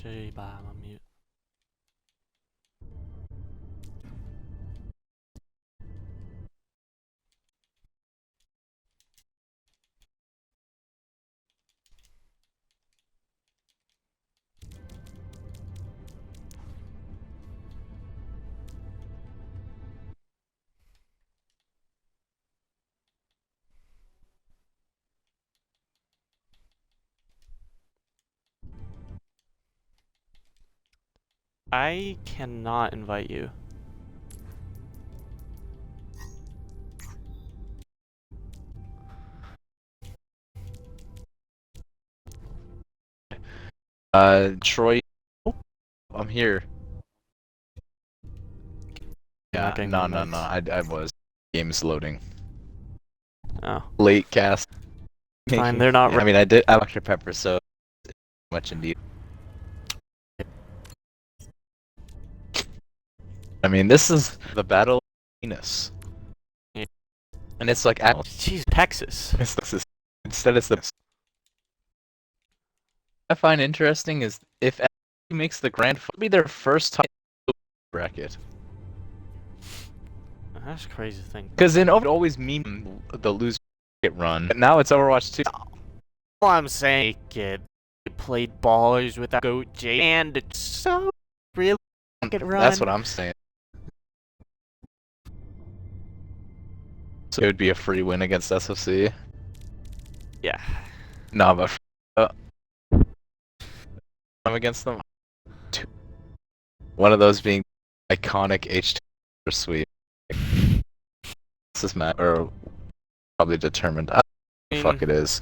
Shiba, I'm on mute. I cannot invite you. Troy, I'm here. You're not Yeah, getting no, invites. I was. Game's loading. Oh, Late cast. fine. They're not. I mean, I Dr. Pepper, so much indeed. I mean, this is the Battle of Venus. Yeah. And it's like, Jeez, Texas. instead it's the... I find interesting is if SFC makes the grand final, it'll be their first time in the bracket. That's crazy to think. Because in Overwatch, it always mean the loser get run. But now it's Overwatch 2. All I'm saying, kid, played ballers without Goat J, and it's so really get run. That's what I'm saying. So it would be a free win against SFC. Yeah. No, but I'm against them. One of those being iconic H2 sweep. This is Matt, or probably determined. I don't know what the fuck it is.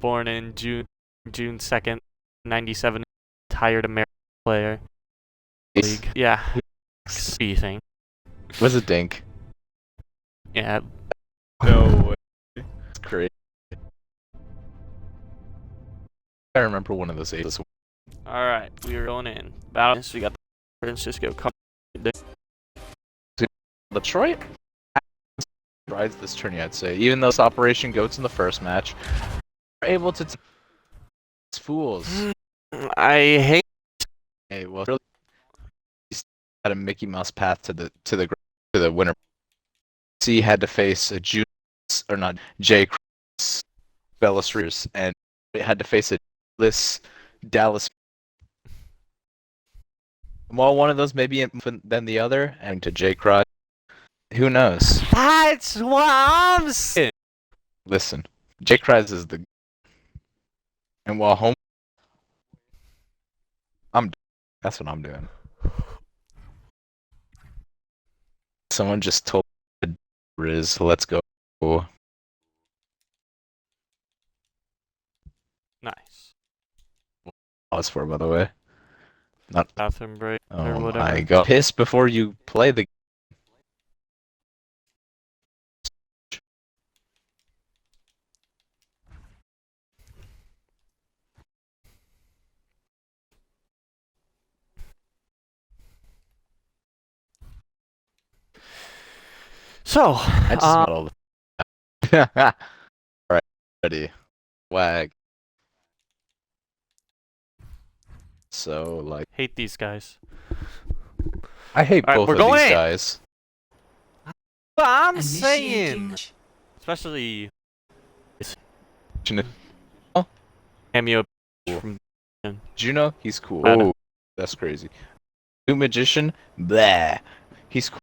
Born in June 2nd, 97, retired American player. League. Yeah. What do you think? Was it Dink? Yeah. No way. It's crazy. I remember one of those ages. Alright, we are going in. Balance, we got the Francisco. Detroit rides this tourney, I'd say. Even though it's Operation Goats in the first match, we're able to fools. I hate. Hey, well, really, had a Mickey Mouse path to the winner. C had to face a Judas, or not J. Bellis Rears, and it had to face a Dallas. While one of those may be than the other, and to J. Cross, who knows? That's what I'm saying. Listen, J. Cross is the, and while home, that's what I'm doing. Someone just told Riz, let's go. Nice. Pause for, by the way. Not Bathroom break or oh whatever. my god. Piss before you play the. So, I just all the. Alright, ready. Wag. So, like. hate these guys. I hate Alright, both we're of going these in. guys. But I'm saying, especially cameo from Juno, he's cool. Adam. Oh, that's crazy. New Magician, blah. He's cool.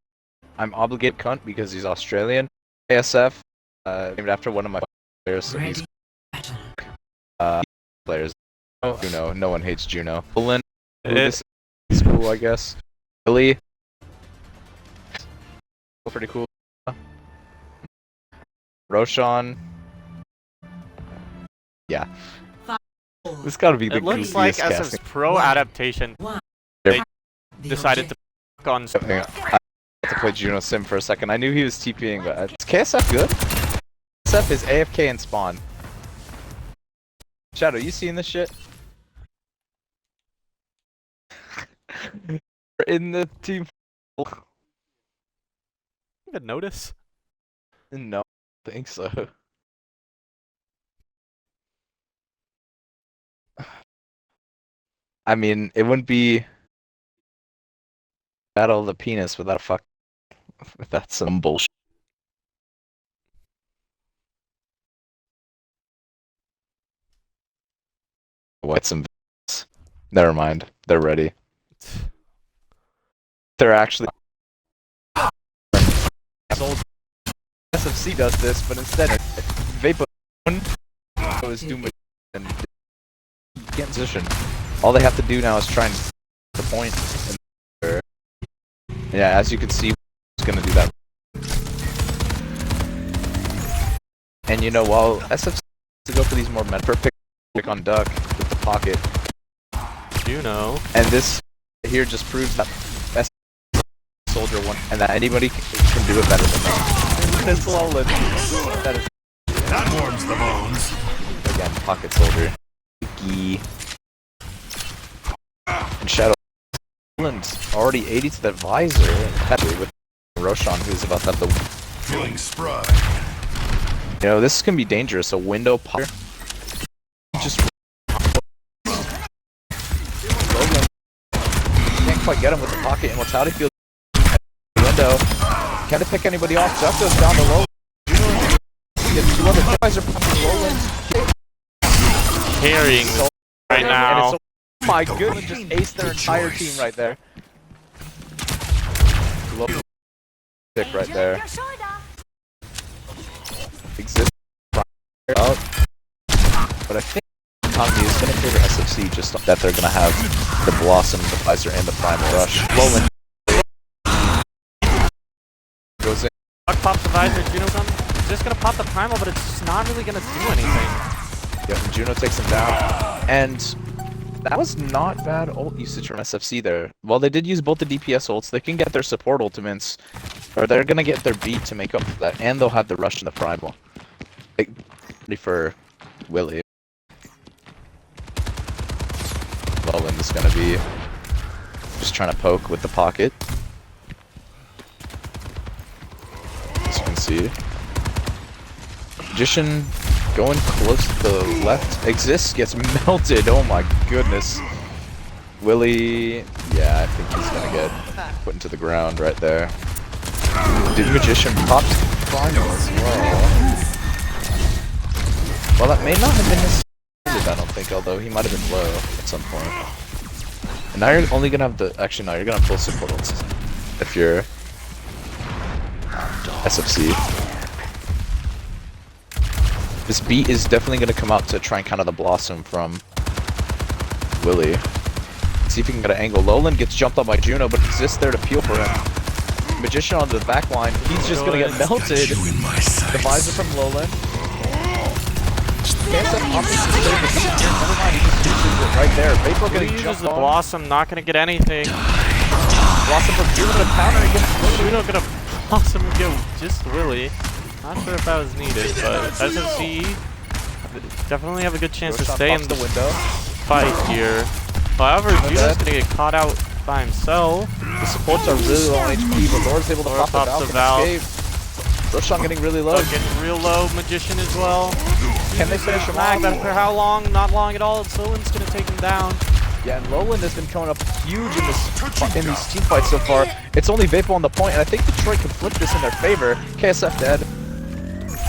I'm obligated cunt because he's Australian. ASF, named after one of my players, so he's players. Juno, no one hates Juno. Bullen, this is cool, I guess. Billy, pretty cool. Roshan, yeah. This gotta be the It looks like goofiest as a casting. pro adaptation, they decided to fuck on. Hang on. I had to play Juno Sim for a second. I knew he was TPing, but is KSF good? KSF is AFK and spawn. Shadow, you seeing this shit? In the team. Even notice? No, I don't think so. I mean, it wouldn't be Battle of the Penis without a fuck. That's some bullshit. What some? Never mind. They're ready. They're actually. SFC does this, but instead, Vapo is doing and get in position. All they have to do now is try and get the point. Yeah, as you can see, it's gonna do that. And you know, while SFC to go for these more perfect pick on Duck with the pocket, You know. and this here just proves that Soldier one, and that anybody can do it better than that. This Lolan. That warms the bones. Again, Pocket Soldier. Gee. And Shadow Lolan's already 80 to the visor, and heavily with Roshan, who's about to have the. Feeling spry. You know, this can be dangerous. A window pop. Just. Lolan can't quite get him with the pocket immortality field. Window. Can't pick anybody off. Duck goes down to low. Gets two other guys are popping Lolan's. Carrying right now. Oh my goodness, just aced their entire team right there. Low pick right there. Exists out. But I think economy is going to favor SFC just that they're going to have the Blossom, the Visor, and the Primal Rush. Lolan goes in. Duck pops the visor, Juno comes. He's just gonna pop the primal, but it's just not really gonna do anything. Yep, and Juno takes him down. And that was not bad ult usage from SFC there. While they did use both the DPS ults, they can get their support ultimates, or they're gonna get their beat to make up for that, and they'll have the rush and the primal. Like, ready for Willie. Lolan is gonna be just trying to poke with the pocket. As you can see. Magician going close to the left. Exists, gets melted. Oh my goodness. Willie, yeah, I think he's gonna get put into the ground right there. Did Magician pop Primal as well? Well, that may not have been his I don't think, although he might have been low at some point. And now you're only gonna have the, actually no, you're gonna have full support ults if you're SFC. This beat is definitely going to come out to try and counter the Blossom from Willie. See if he can get an angle. Lolan gets jumped on by Juno, but exists there to peel for him. Magician onto the back line. He's just going to get melted. The visor from Lolan. KSF opting to save the beat. Never mind, he just uses it right there. Vapor getting jumped the on. Blossom, not gonna get anything. Blossom from Juno to counter against Juno gonna Blossom get just Willie. Not sure if that was needed, but SFC definitely have a good chance to stay in the window. fight here. However, Juno's gonna get caught out by himself. The supports are really low on HP, but Laura's able to Laura pop pops the the valve valve. and escape. Roshan getting really low. Getting real low, Magician as well. Can they finish him Mag, off? but for how long? Not long at all. Solin's gonna take him down. Yeah, and Lolan has been coming up huge in these team fights so far. It's only Vapo on the point, and I think Detroit can flip this in their favor. KSF dead.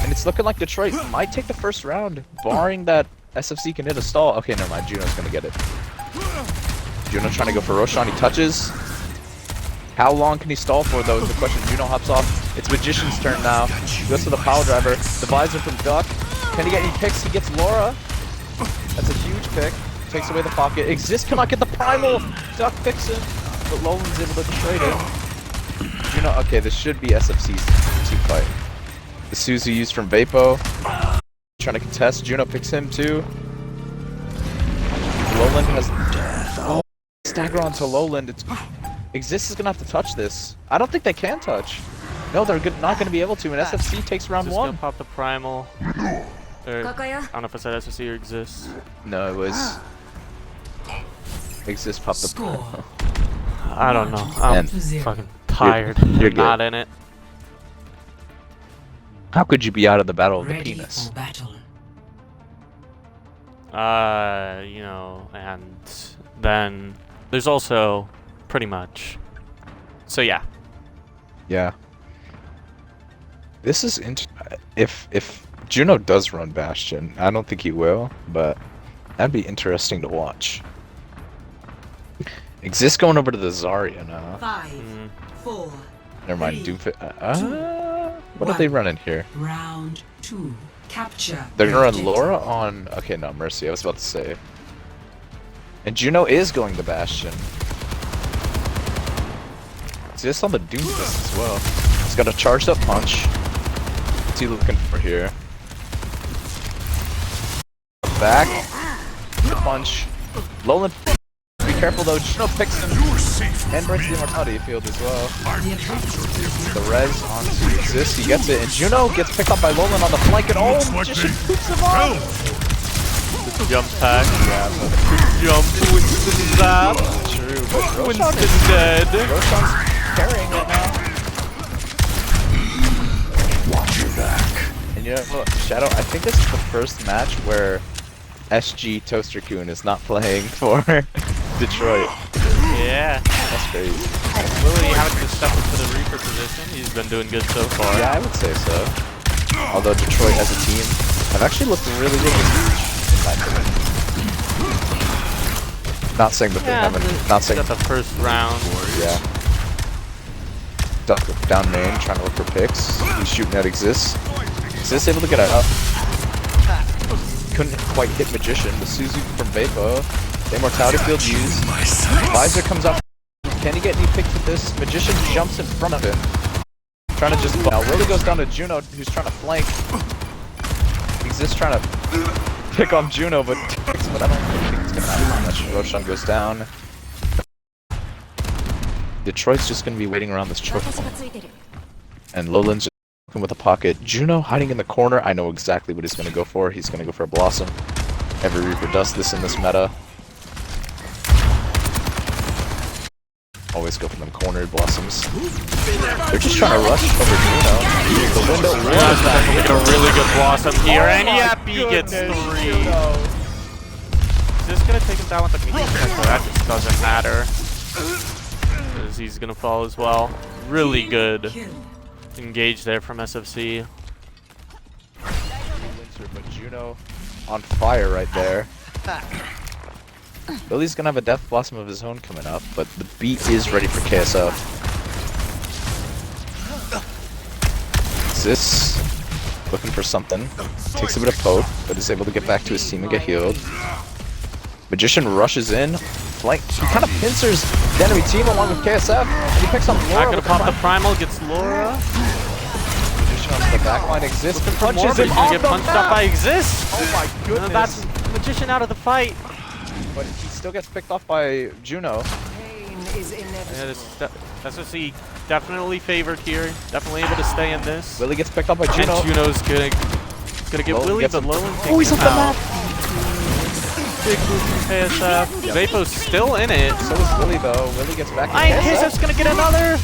And it's looking like Detroit might take the first round, barring that SFC can hit a stall. Okay, never mind. Juno's gonna get it. Juno trying to go for Roshan. He touches. How long can he stall for, though, is the question. Juno hops off. It's Magician's turn now. He goes to the power driver. The visor from Duck. Can he get any picks? He gets Laura. That's a huge pick. Takes away the pocket. Exist cannot get the primal. Duck picks him, but Lolan's able to trade it. Juno, okay, this should be SFC's team fight. The Suzu used from Vapo. Trying to contest. Juno picks him too. Lowland has. Oh, stagger onto Lowland. It's. Exist is gonna have to touch this. I don't think they can touch. No, they're not gonna be able to. And SFC takes round Just one. gonna pop the primal. Or, I don't know if I said SFC or exists. No, it was. Exist pop the. I don't know. I'm fucking tired. You're good. Not in it. How could you be out of the battle of the penis? You know, and then there's also pretty much. So yeah. Yeah. This is if Juno does run Bastion, I don't think he will, but that'd be interesting to watch. Exist going over to the Zarya now. 5, 4. Never mind. 3, What are they running here? Round 2. Capture. They're gonna run objective. Laura on. Okay, no, Mercy. I was about to say. And Juno is going to Bastion. Exist on the Doomfist as well. He's got a charged up punch. What's he looking for here? Back. The punch. Lowland. Be careful though. Juno picks him and breaks the immortality field as well. The res onto Exist. He gets it. And Juno gets picked up by Lowland on the flank. And oh, Magician poops him off. Jump pack. Yeah, but Jump. Winston zap. true. But Winston dead. Roshan's carrying it now. Watch your back. And you know what, Shadow, I think this is the first match where SG Toaster Kun is not playing for Detroit. Yeah. That's crazy. Lily having to step into the Reaper position. He's been doing good so far. Yeah, I would say so. Although Detroit as a team have actually looked really, really good in my opinion. Not saying that they haven't. Not saying got the first round. Yeah. Duck down main, trying to look for picks. He's shooting at Exist. Exist able to get out. Couldn't quite hit Magician. The Suzu from Vapo. The immortality field used. Visor comes up. Can he get any picks with this? Magician jumps in front of him. Trying to just. Now Willie goes down to Juno, who's trying to flank. Exist trying to pick on Juno, but I don't think it's gonna happen much. Roshan goes down. Detroit's just gonna be waiting around this choke point. And Lowland's just looking with a pocket. Juno hiding in the corner. I know exactly what he's gonna go for. He's gonna go for a Blossom. Every Reaper does this in this meta. Always go for them cornered Blossoms. They're just trying to rush over Juno. The window was Get a really good Blossom here, and yep, he gets 3. Is this gonna take him down with the meteor attack? That just doesn't matter. Because he's gonna fall as well. Really good engage there from SFC. Winter, but Juno on fire right there. Lily's gonna have a Death Blossom of his own coming up, but the beat is ready for KSF. This looking for something. Takes a bit of poke, but is able to get back to his team and get healed. Magician rushes in, flank. He kind of pincers the enemy team along with KSF, and he picks up Laura. Not gonna pop the primal, gets Laura. Magician on the backline Exists and Punches punches him him gonna off get the punched map. up by Exist. Oh my And goodness! that's Magician out of the fight. But he still gets picked off by Juno. Yeah, SFC definitely favored here. Definitely able to stay in this. Willie gets picked up by Juno. And Juno's gonna get Lowland Willie, gets but him. Lowland takes Oh, he's him off the out. map! Big move from KSF. Yep. Vapo's still in it. So is Willie though. Willie gets back. Iron KSF's gonna get another.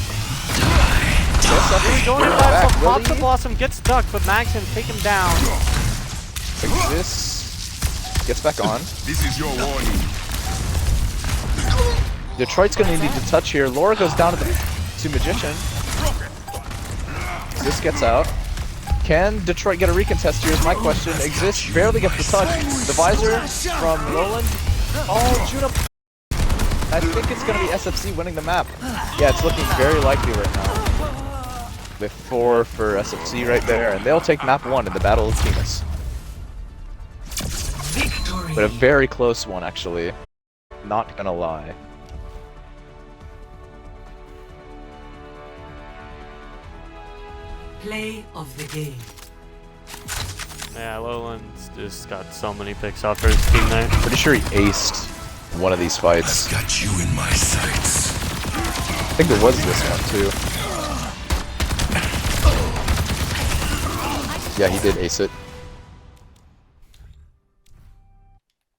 KSF Going to back. that, so pops the Willie Blossom, gets ducked, but Mag's gonna take him down. Exists. Gets back on. This is your warning. Detroit's gonna need to touch here. Laura goes down to Magician. Exist gets out. Can Detroit get a recontest here is my question. Exist barely gets the touch. The visor from Lowland. Oh, Juno. I think it's gonna be SFC winning the map. Yeah, it's looking very likely right now. With 4 for SFC right there, and they'll take map 1 in the Battle of Venus. Victory. But a very close one, actually. Not gonna lie. Play of the game. Yeah, Lowland's just got so many picks off for his team there. Pretty sure he aced one of these fights. I've got you in my sights. I think it was this one too. Yeah, he did ace it.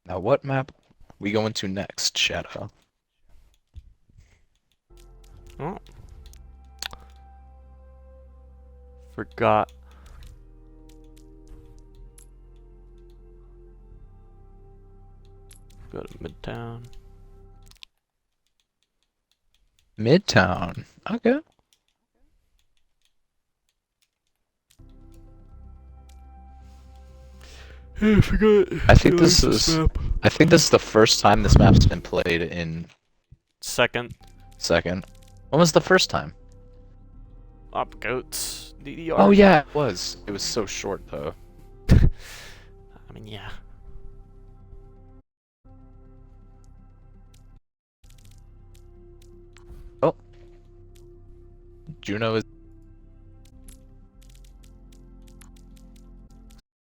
Now what map we going to next, Shadow? Oh. Forgot. Go to Midtown. Midtown. Okay. I forgot. I think this is. I think this is the first time this map's been played in Second. second. When was the first time? Op goats. DDR. Oh yeah, it was. It was so short though. I mean, yeah. Oh. Juno is.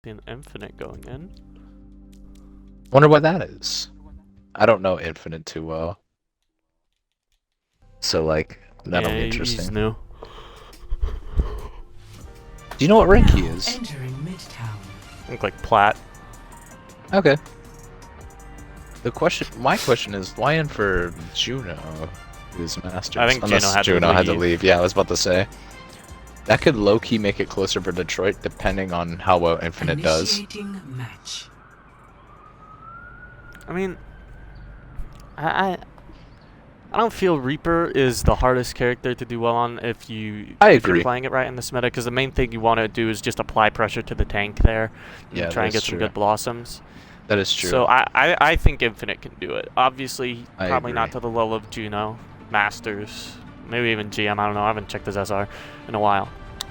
An infinite going in. Wonder what that is. I don't know Infinite too well. So like that'll be He's interesting. new. Do you know what rank he is? Entering Midtown. Look like Plat. Okay. My question is, why in for Juno, who's Masters? I think Unless Juno had to leave. leave. Yeah, I was about to say. That could low-key make it closer for Detroit, depending on how well Infinite does. Initiating match. I mean, I don't feel Reaper is the hardest character to do well on if I if you're agree. playing it right in this meta, because the main thing you want to do is just apply pressure to the tank there and Yeah, try and that get is some true. good blossoms. That is true. So I think Infinite can do it. Obviously, I probably not agree. to the level of Juno, Masters, maybe even GM. I don't know. I haven't checked his SR in a while.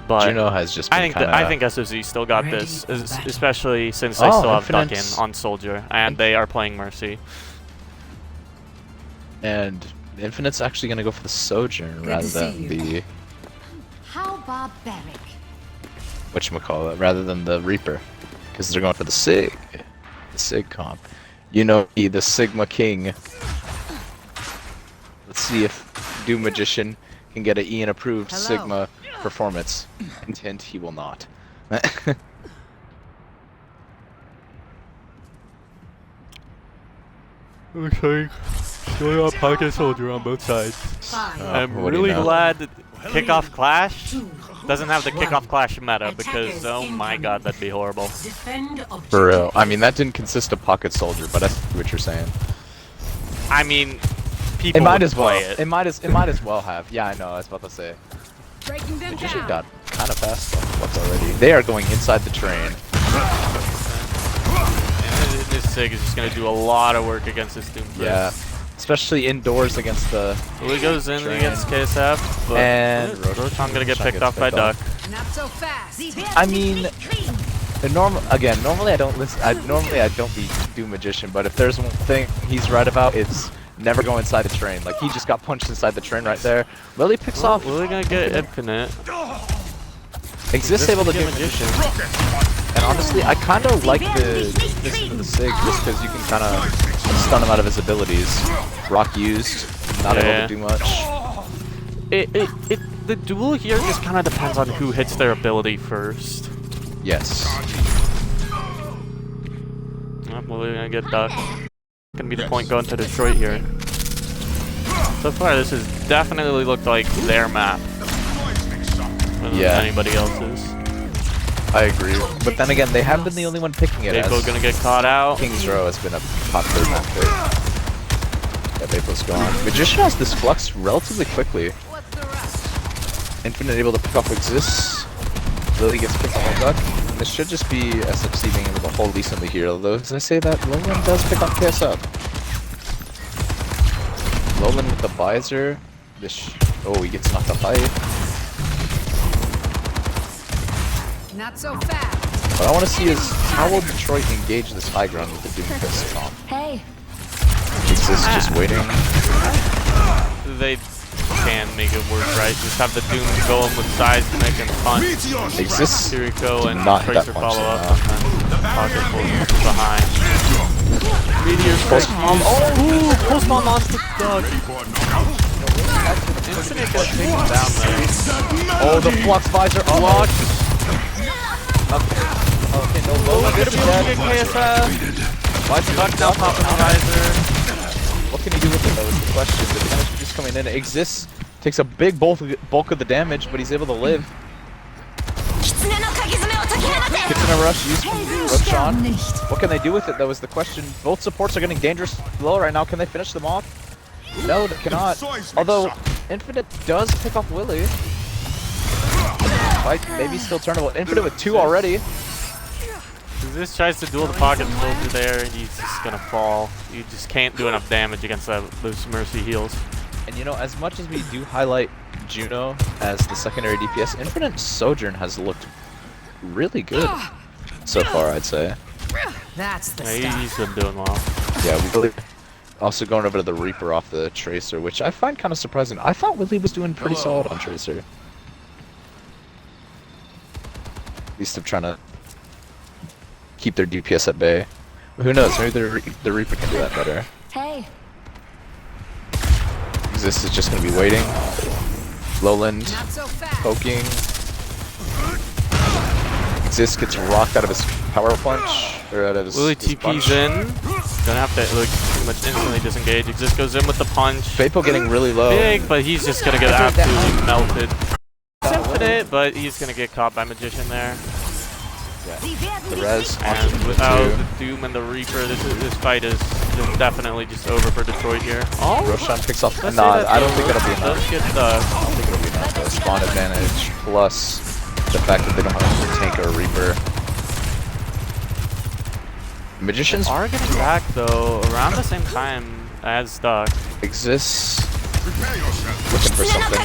But Juno has just been I think SFC still got Ready this, for battle. especially since they Oh, still have Duck in Infinite's- on Soldier, and they are playing Mercy. And Infinite's actually gonna go for the Sojourn Good rather to see than you. the How barbaric. whatchamacallit, rather than the Reaper, because they're going for the Sig comp. You know, the Sigma King. Let's see if Doom Magician can get an Ian approved Hello. Sigma performance. Hint, hint, he will not. Okay, showing up Pocket Soldier on both sides. 5, I'm what do you really know? glad that Kickoff Clash 2, doesn't have the Kickoff Clash meta, because Attackers oh my incoming. god, that'd be horrible. defend objective. For real. I mean, that didn't consist of Pocket Soldier, but I see what you're saying. I mean, people It might would as well. play it. It might as well have. Yeah, I know. I was about to say. Breaking them Magician down. got kind of fast what's already. They are going inside the train. And this Sig is just gonna do a lot of work against this Doom. Yeah. Especially indoors against the. So he goes in Train. against KSF, but And Roshan gonna get Roshan picked gets off by picked off. Duck. Not so fast. I mean, normally I don't listen. Normally I don't be Doom Magician, but if there's one thing he's right about, it's never go inside the train. Like he just got punched inside the train right there. Lily picks off. We're gonna get Infinite. Exists able to Get do Magician. And honestly, I kind of like the position of the Sig just because you can kind of stun him out of his abilities. Rock used, not able Yeah. to do much. The duel here just kind of depends on who hits their ability first. Yes. Well, we're gonna get Duck. Gonna be the point going to Detroit here. So far, this has definitely looked like their map. Than Yeah. anybody else's. I agree. But then again, they have been the only one picking it. Baypo As gonna get caught out. King's Row has been a popular map pick. Yeah, Baypo's gone. Magician has this flux relatively quickly. What's the rush? Infinite able to pick off exists. Lily gets picked off by Duck. And this should just be SFC being able to hold decently here, although as I say that, Lowland does pick off KSF. Lowland with the visor. Oh, he gets knocked off high. Not so fast. What I want to see is how will Detroit engage this high ground with the Doom Fist comp? Hey. Exists just waiting. They can make it work, right? Just have the Doom go in with seismic and punch. Exists Kiriko and not hit that Tracer punch follow up, though. and then Pocket Soldier behind. Meteor Post strike. bomb. Oh, post bomb onto Duck. Infinite gets taken down there. Oh, the flux visor. Block. Okay, no Oh, low. good ability at KSF. Duck now popping the visor. What can he do with it though is the question. The damage is just coming in. Exists takes a big bulk of the damage, but he's able to live. Kitchen rush used from Roshan. What can they do with it though is the question. Both supports are getting dangerous low right now. Can they finish them off? No, they cannot. Although Infinite does pick off Willie. Fight maybe still turnable. Infinite with 2 already. This tries to duel the pocket soldier there, and he's just gonna fall. You just can't do enough damage against those Mercy heals. And you know, as much as we do highlight Juno as the secondary DPS, Infinite Sojourn has looked really good so far, I'd say. That's the Yeah, stuff. he's been doing well. Yeah, we really also going over to the Reaper off the Tracer, which I find kind of surprising. I thought Willie was doing pretty solid on Tracer. At least they're trying to keep their DPS at bay. But who knows, maybe the Reaper can do that better. Hey. Exist is just going to be waiting. Lowland Not so fast. poking. Exist gets rocked out of his power punch, or out of his Willie his punch. TP's in. Gonna have to like pretty much instantly disengage. Exist goes in with the punch. Vapo getting really low. Big, but he's just gonna get absolutely melted. It's Infinite, but he's gonna get caught by Magician there. Yeah. The res And onto the without two. the Doom and the Reaper, this fight is definitely just over for Detroit here. Oh, Roshan picks off. let's Nah, say that I don't think that'll be does enough. get stuck. I don't think it'll be enough. The spawn advantage plus the fact that they don't have a tank or a Reaper. Magician's Are getting back though around the same time as Duck. exists. Looking for something.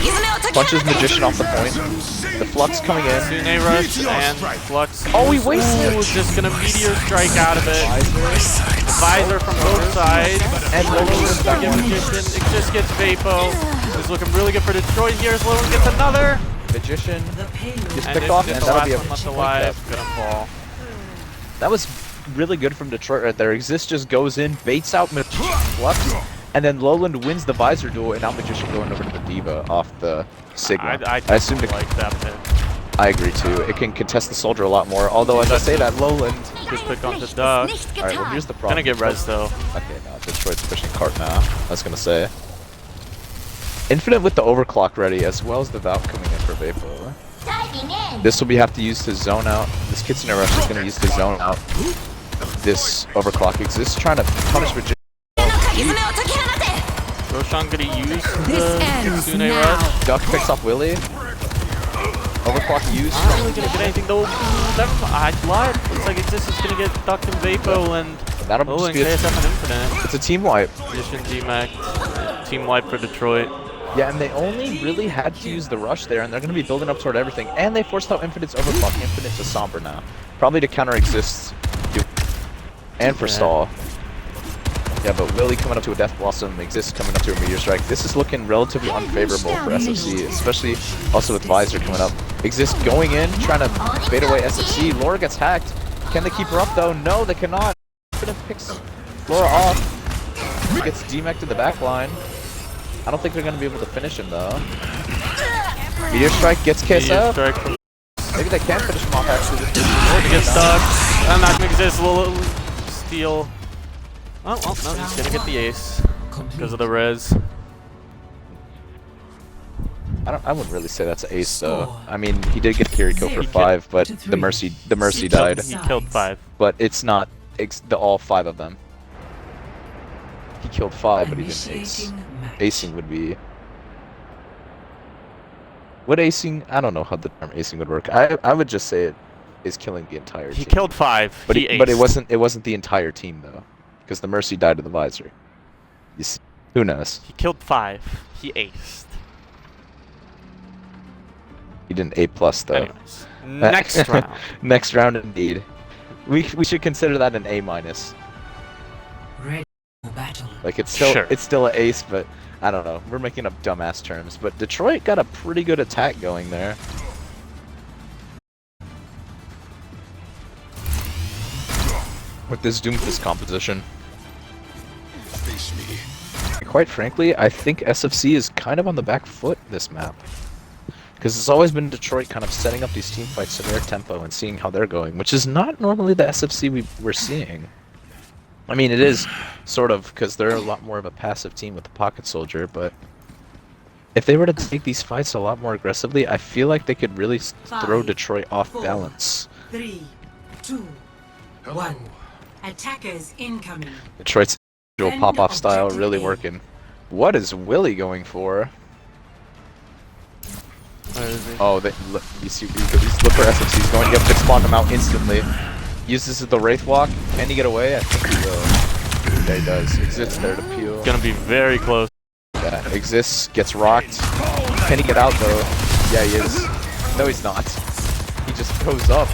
Punches Magician off the point. The Flux coming in. Sune rush and Flux. Oh, he wasted Ooh, it. just gonna meteor strike out of it. Visor from both sides. And Lowland with that Get one. Magician. It just gets Vapo. It's looking really good for Detroit here as Lowen gets another. Magician The payload. gets And picked it's off, just and the that'll last be a one left point alive. cap. Gonna fall. That was really good from Detroit right there. Exist just goes in, baits out Flux, and then Lowland wins the Visor duel, and now Magician going over to the Diva off the Sigma. I assumed it, like that bit. I agree too. It can contest the Soldier a lot more, although as I say that, Lowland... Just pick on the Duck. Alright, well here's the problem. Gonna get res though. Okay, no, Detroit's pushing cart now, I was gonna say. Infinite with the overclock ready, as well as the Valve coming in for Vapo. This will have to use to zone out. This Kitsune Rush is going to use to zone out. This overclock exists, trying to punish Magician. Roshan gonna use This the ends Sune now. rush. Duck picks off Willie. Overclock used. Not really gonna get anything though. I lied. Looks like Exist is gonna get Duck and Vapo and That'll just and be KSF and Infinite. it's a team wipe. Magician DMAC. Team wipe for Detroit. Yeah, and they only really had to use the rush there, and they're going to be building up toward everything. And they forced out Infinite's overclock. Infinite to Somber now. Probably to counter Exists. And for Yeah. stall. Yeah, but Willie coming up to a Death Blossom, Exists coming up to a Meteor Strike. This is looking relatively unfavorable for SFC, especially also with Visor coming up. Exists going in, trying to bait away SFC. Laura gets hacked. Can they keep her up though? No, they cannot. Infinite picks Laura off. He gets DMAC to the back line. I don't think they're going to be able to finish him though. Meteor Strike gets Meteor KSF. strike from Maybe they can finish him off actually. He gets stuck. And that Exist will steal. Oh, well, no, he's gonna get the ace because of the res. I wouldn't really say that's an ace though. I mean, he did get Kiriko for 5, but the Mercy died. He killed 5. But it's not all 5 of them. He killed 5, but he didn't ace. Initiating match. Acing would be. What acing? I don't know how the term acing would work. I would just say it is killing the entire He team. killed 5. But he but aced. it wasn't the entire team though, because the Mercy died to the Visor. You see, who knows? He killed 5. He aced. He didn't A+ though. Anyways, next round. Next round indeed. We should consider that an A-. Ready for battle. Like it's still Sure. an ace, but I don't know. We're making up dumbass terms, but Detroit got a pretty good attack going there. With this Doomfist composition. Face me. Quite frankly, I think SFC is kind of on the back foot this map. Because it's always been Detroit kind of setting up these team fights to their tempo and seeing how they're going, which is not normally the SFC we're seeing. I mean, it is sort of, because they're a lot more of a passive team with the Pocket Soldier, but if they were to take these fights a lot more aggressively, I feel like they could really throw Detroit off balance. 3, 2, 1. Attackers incoming. Detroit's usual pop-off style really working. What is Willie going for? Where is he? Oh, look, you see, look for SFC. He's going to get to spawn him out instantly. Uses the Wraith Walk. Can he get away? I think he will. Yeah, he does. Exists there to peel. Gonna be very close. Yeah, exists, gets rocked. Can he get out though? Yeah, he is. No, he's not. He just goes up.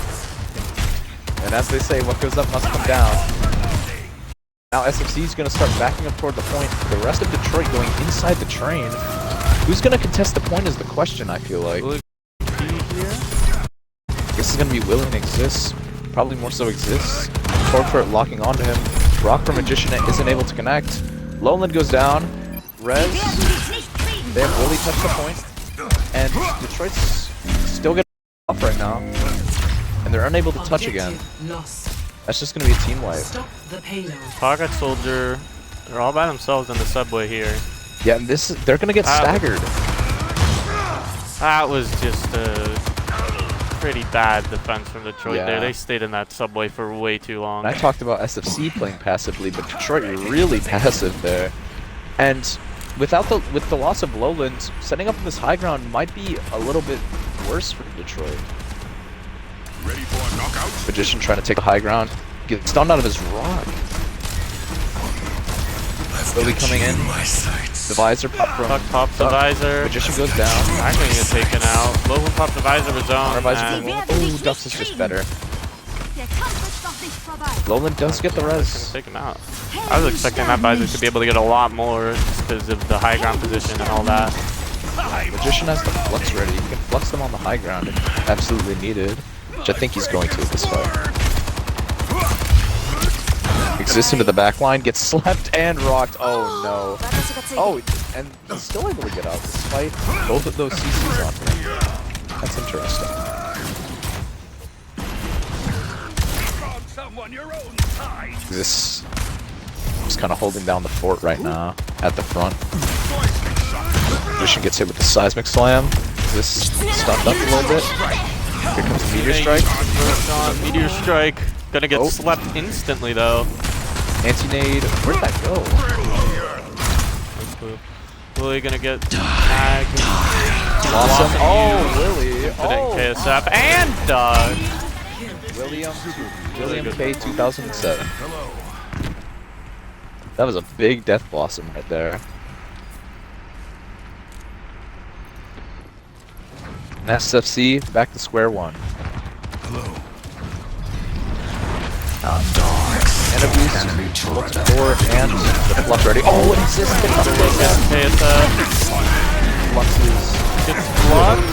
And as they say, what goes up must come down. Now SFC is going to start backing up toward the point. The rest of Detroit going inside the train. Who's going to contest the point is the question, I feel like. This is going to be Will and Exists. Probably more so Exists. Torport locking onto him. Rock for Magician isn't able to connect. Lowland goes down. Rez. They have Willie touch the point. And Detroit's still getting off right now. And they're unable to touch again. That's just going to be a team wipe. Stop the payload. Pocket Soldier, they're all by themselves in the subway here. Yeah, and they're going to get staggered. That was just a pretty bad defense from Detroit Yeah. there. They stayed in that subway for way too long. And I talked about SFC playing passively, but Detroit really passive there. And with the loss of Lowland, setting up this high ground might be a little bit worse for Detroit. Ready for a knockout? Magician trying to take the high ground. Gets stunned out of his rock. Willie coming in. The visor pop from Duck pops the visor. Magician goes down. Actually get taken out. Logan popped the visor of his own. Our visor and Ooh, Ducks is just better. Lowland does get the res. take him out. I was expecting that visor to be able to get a lot more just because of the high ground position and all that. Magician has the flux ready. He can flux them on the high ground if absolutely needed. Which I think he's going to at this fight. Exists into the back line, gets slapped and rocked. Oh no. Oh, and he's still able to get out despite both of those CCs on him. That's interesting. Exists just kind of holding down the fort right now at the front. Magician gets hit with the seismic slam. Exists stunned up a little bit. Here comes the meteor strike. First on Meteor Strike. Gonna get slept instantly though. Anti-nade. Where'd that go? Willie gonna get tagged. Awesome. Oh, Willie. Oh, KSF and dodge. William K 2007. That was a big death blossom right there. And SFC back to square one. Hello. Enemies looking for and the flux ready. Oh, and Exists getting up KSF fluxes. gets blocked.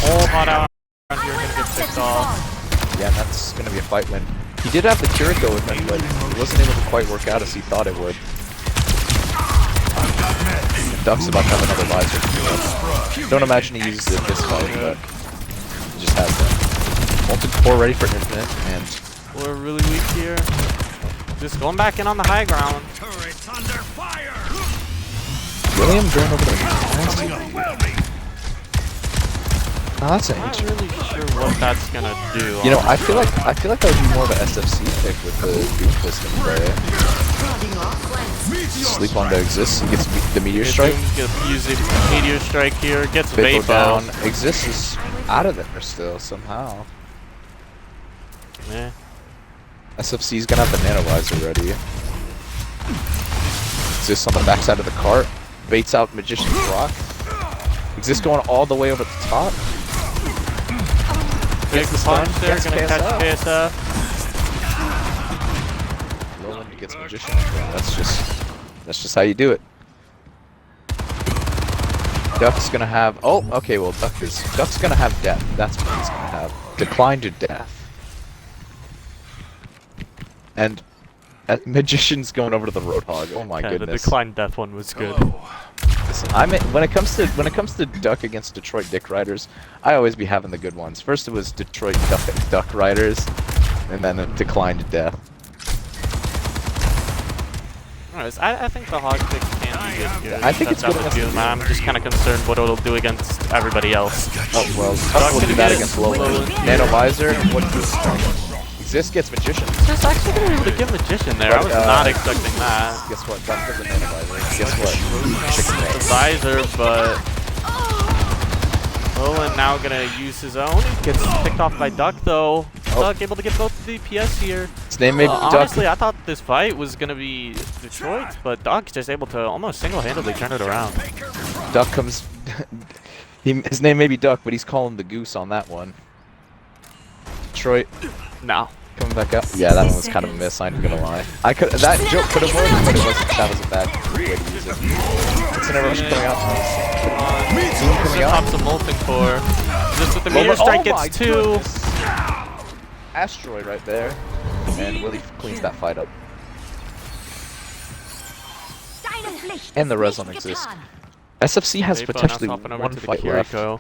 All hot out around here, gonna get picked off. Yeah, and that's gonna be a fight win. He did have the Kiriko with him, but he wasn't able to quite work out as he thought it would. And Duck's about to have another visor. Don't imagine he uses it this fight, but he just has that. Molten Core ready for infinite, and We're really weak here. Just going back in on the high ground. Turrets under fire! William going over there. Oh, that's an Not interesting. really sure what that's gonna do. You know, I feel like that would be more of an SFC pick with the Doomfist in play. Sleep on to Exists. He gets the Meteor Strike. Gets use the Meteor Strike here. Gets Vapo Vapo. down. Exists is out of there still somehow. Yeah. SFC's gonna have the Nano Visor ready. Exists on the backside of the cart. Baits out Magician's Rock. Exists going all the way over the top. Big the punch stun, there. gets Gonna catch KSF. Lowland gets Magician. That's just how you do it. Duck's gonna have. Oh, okay. Well, Duck's gonna have death. That's what he's gonna have. Decline to death. And Magician's going over to the Roadhog. Oh my Yeah, the goodness. decline death one was good. Listen, when it comes to Duck against Detroit Dick Riders, I always be having the good ones. First it was Detroit Duck Riders, and then it declined to death. Anyways, I think the hog pick can be good here. I think it's good That's against Doom. I'm just kind of concerned what it'll do against everybody else. Oh, well, Duck will gonna do that get against Lola. Nano Visor, what Exist gets Magician. Just actually gonna be able to give Magician there. I was not expecting that. Guess what? Duck doesn't Nano Visor. Guess what? Chicken The eggs. visor, but Roland now gonna use his own. Gets picked off by Duck though. Duck able to get both DPS here. His name may be Duck. Honestly, I thought this fight was gonna be Detroit, but Duck's just able to almost single-handedly turn it around. Duck comes. His name may be Duck, but he's calling the goose on that one. Detroit No. coming back up. Yeah, that one was kind of a miss. I'm gonna lie. That joke could have worked, but it wasn't. That was a bad way to use it. It's an interruption coming out. Zoom coming out. Pop some molting core. Just with the meteor strike gets 2. Goodness. Asteroid right there, and Willie cleans that fight up. And the res on Exist. SFC has Vapo now potentially swapping over one to the fight left. Kiriko.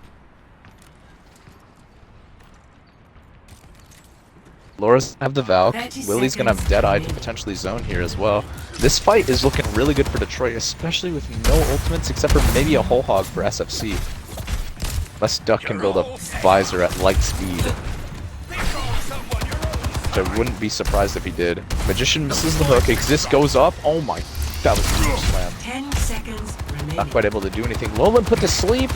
Laura's gonna have the Valk. 30 Willie's gonna have seconds Deadeye to remaining. potentially zone here as well. This fight is looking really good for Detroit, especially with no ultimates except for maybe a whole hog for SFC. Unless Duck can build a visor at light speed. Which I wouldn't be surprised if he did. Magician misses the hook. Exist goes up. Oh my, that was a huge slam. 10 seconds remaining. Not quite able to do anything. Lolan put to sleep.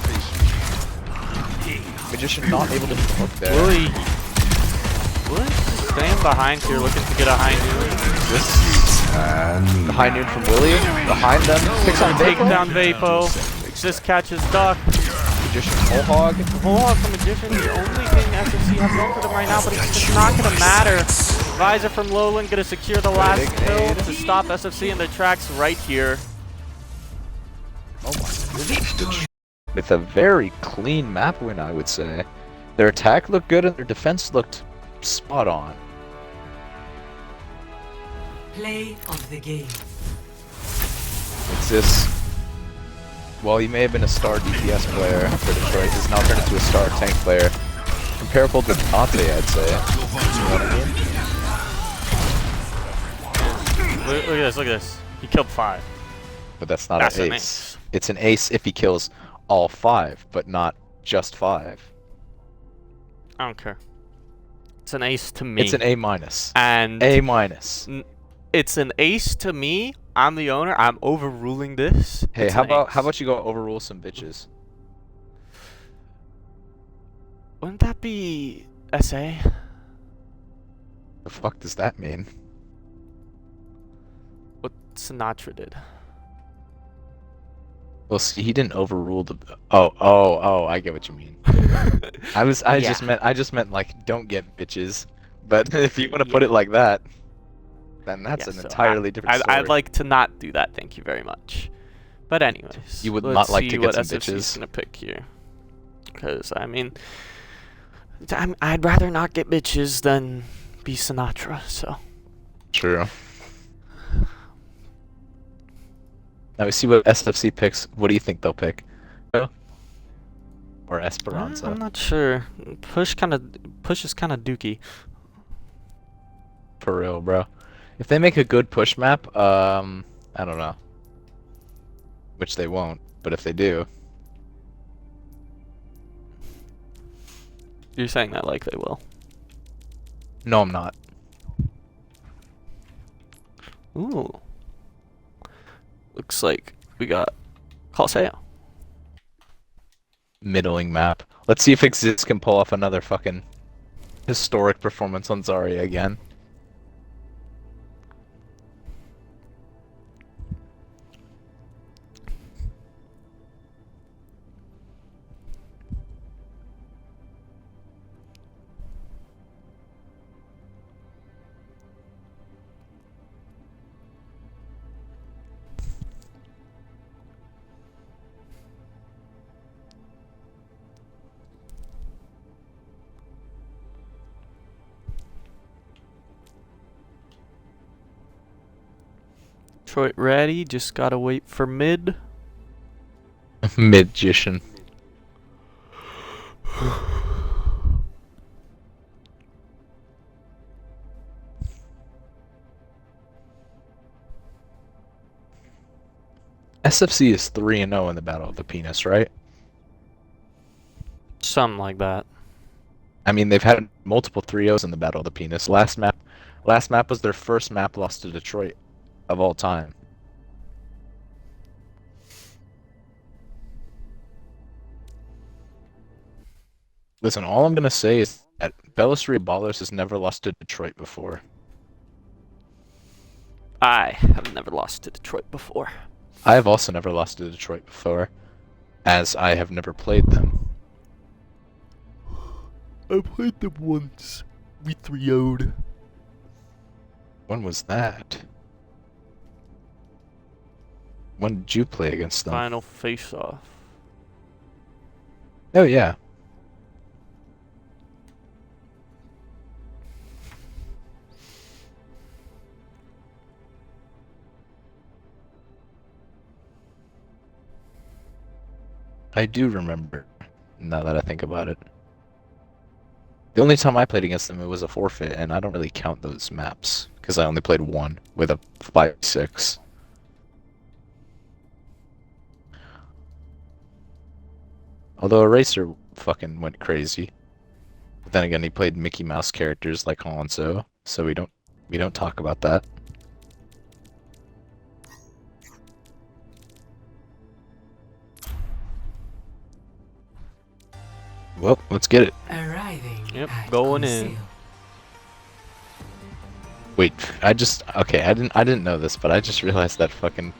Magician not able to hit the hook there. Willie just staying behind here, looking to get a high noon. The high noon from Willie. Behind them. Picks on Take Vapo. down Vapo. Exist catches Duck. Magician whole hog. Whole hog from Magician, the only thing SFC has going for them right now, but it's just not going to matter. Visor from Lowland going to secure the last Big kill nade. to stop SFC in their tracks right here. Oh my goodness. With a very clean map win, I would say. Their attack looked good and their defense looked spot on. Play of the game. Exist. While he may have been a star DPS player for Detroit, he's now turned into a star tank player. Comparable to Dante, I'd say. You know what I mean? Look at this, look at this. He killed 5. But that's not That's an an ace. ace. It's an ace if he kills all 5, but not just 5. I don't care. It's an ace to me. It's an A minus. And A minus. it's an ace to me. I'm the owner. I'm overruling this. Hey, It's how an ace. about you go overrule some bitches? Wouldn't that be SA? The fuck does that mean? What Sinatra did. Well, see, he didn't overrule the. Oh! I get what you mean. I just meant like don't get bitches. But if you want to put it like that, then that's Yeah, an so entirely different story. I'd like to not do that. Thank you very much. But anyways, You would let's not like see to get what some SFC is bitches? gonna pick here. Because I mean, I'd rather not get bitches than be Sinatra. So True. Now we see what SFC picks. What do you think they'll pick? Or Esperanza? I'm not sure. Push is kind of dookie. For real, bro. If they make a good push map, I don't know. Which they won't, but if they do. You're saying that like they will. No, I'm not. Ooh. Looks like we got Coloseo. Middling map. Let's see if Exist can pull off another fucking historic performance on Zarya again. Detroit ready. Just gotta wait for mid. Magician. SFC is 3-0 in the Battle of the Penis, right? Something like that. I mean, they've had multiple 3-0s in the Battle of the Penis. Last map was their first map loss to Detroit of all time. Listen, all I'm gonna say is that Bellatrix Ballers has never lost to Detroit before. I have never lost to Detroit before. I have also never lost to Detroit before, as I have never played them. I played them once. We 3-0'd. When was that? When did you play against them? Final face-off. Oh yeah. I do remember, now that I think about it. The only time I played against them, it was a forfeit, and I don't really count those maps, because I only played one with a 5-6. Although Eraser fucking went crazy. But then again, he played Mickey Mouse characters like Hanzo, so we don't talk about that. Well, let's get it. Arriving. Yep, at going in. Conseil. Wait, I didn't know this, but I just realized that fucking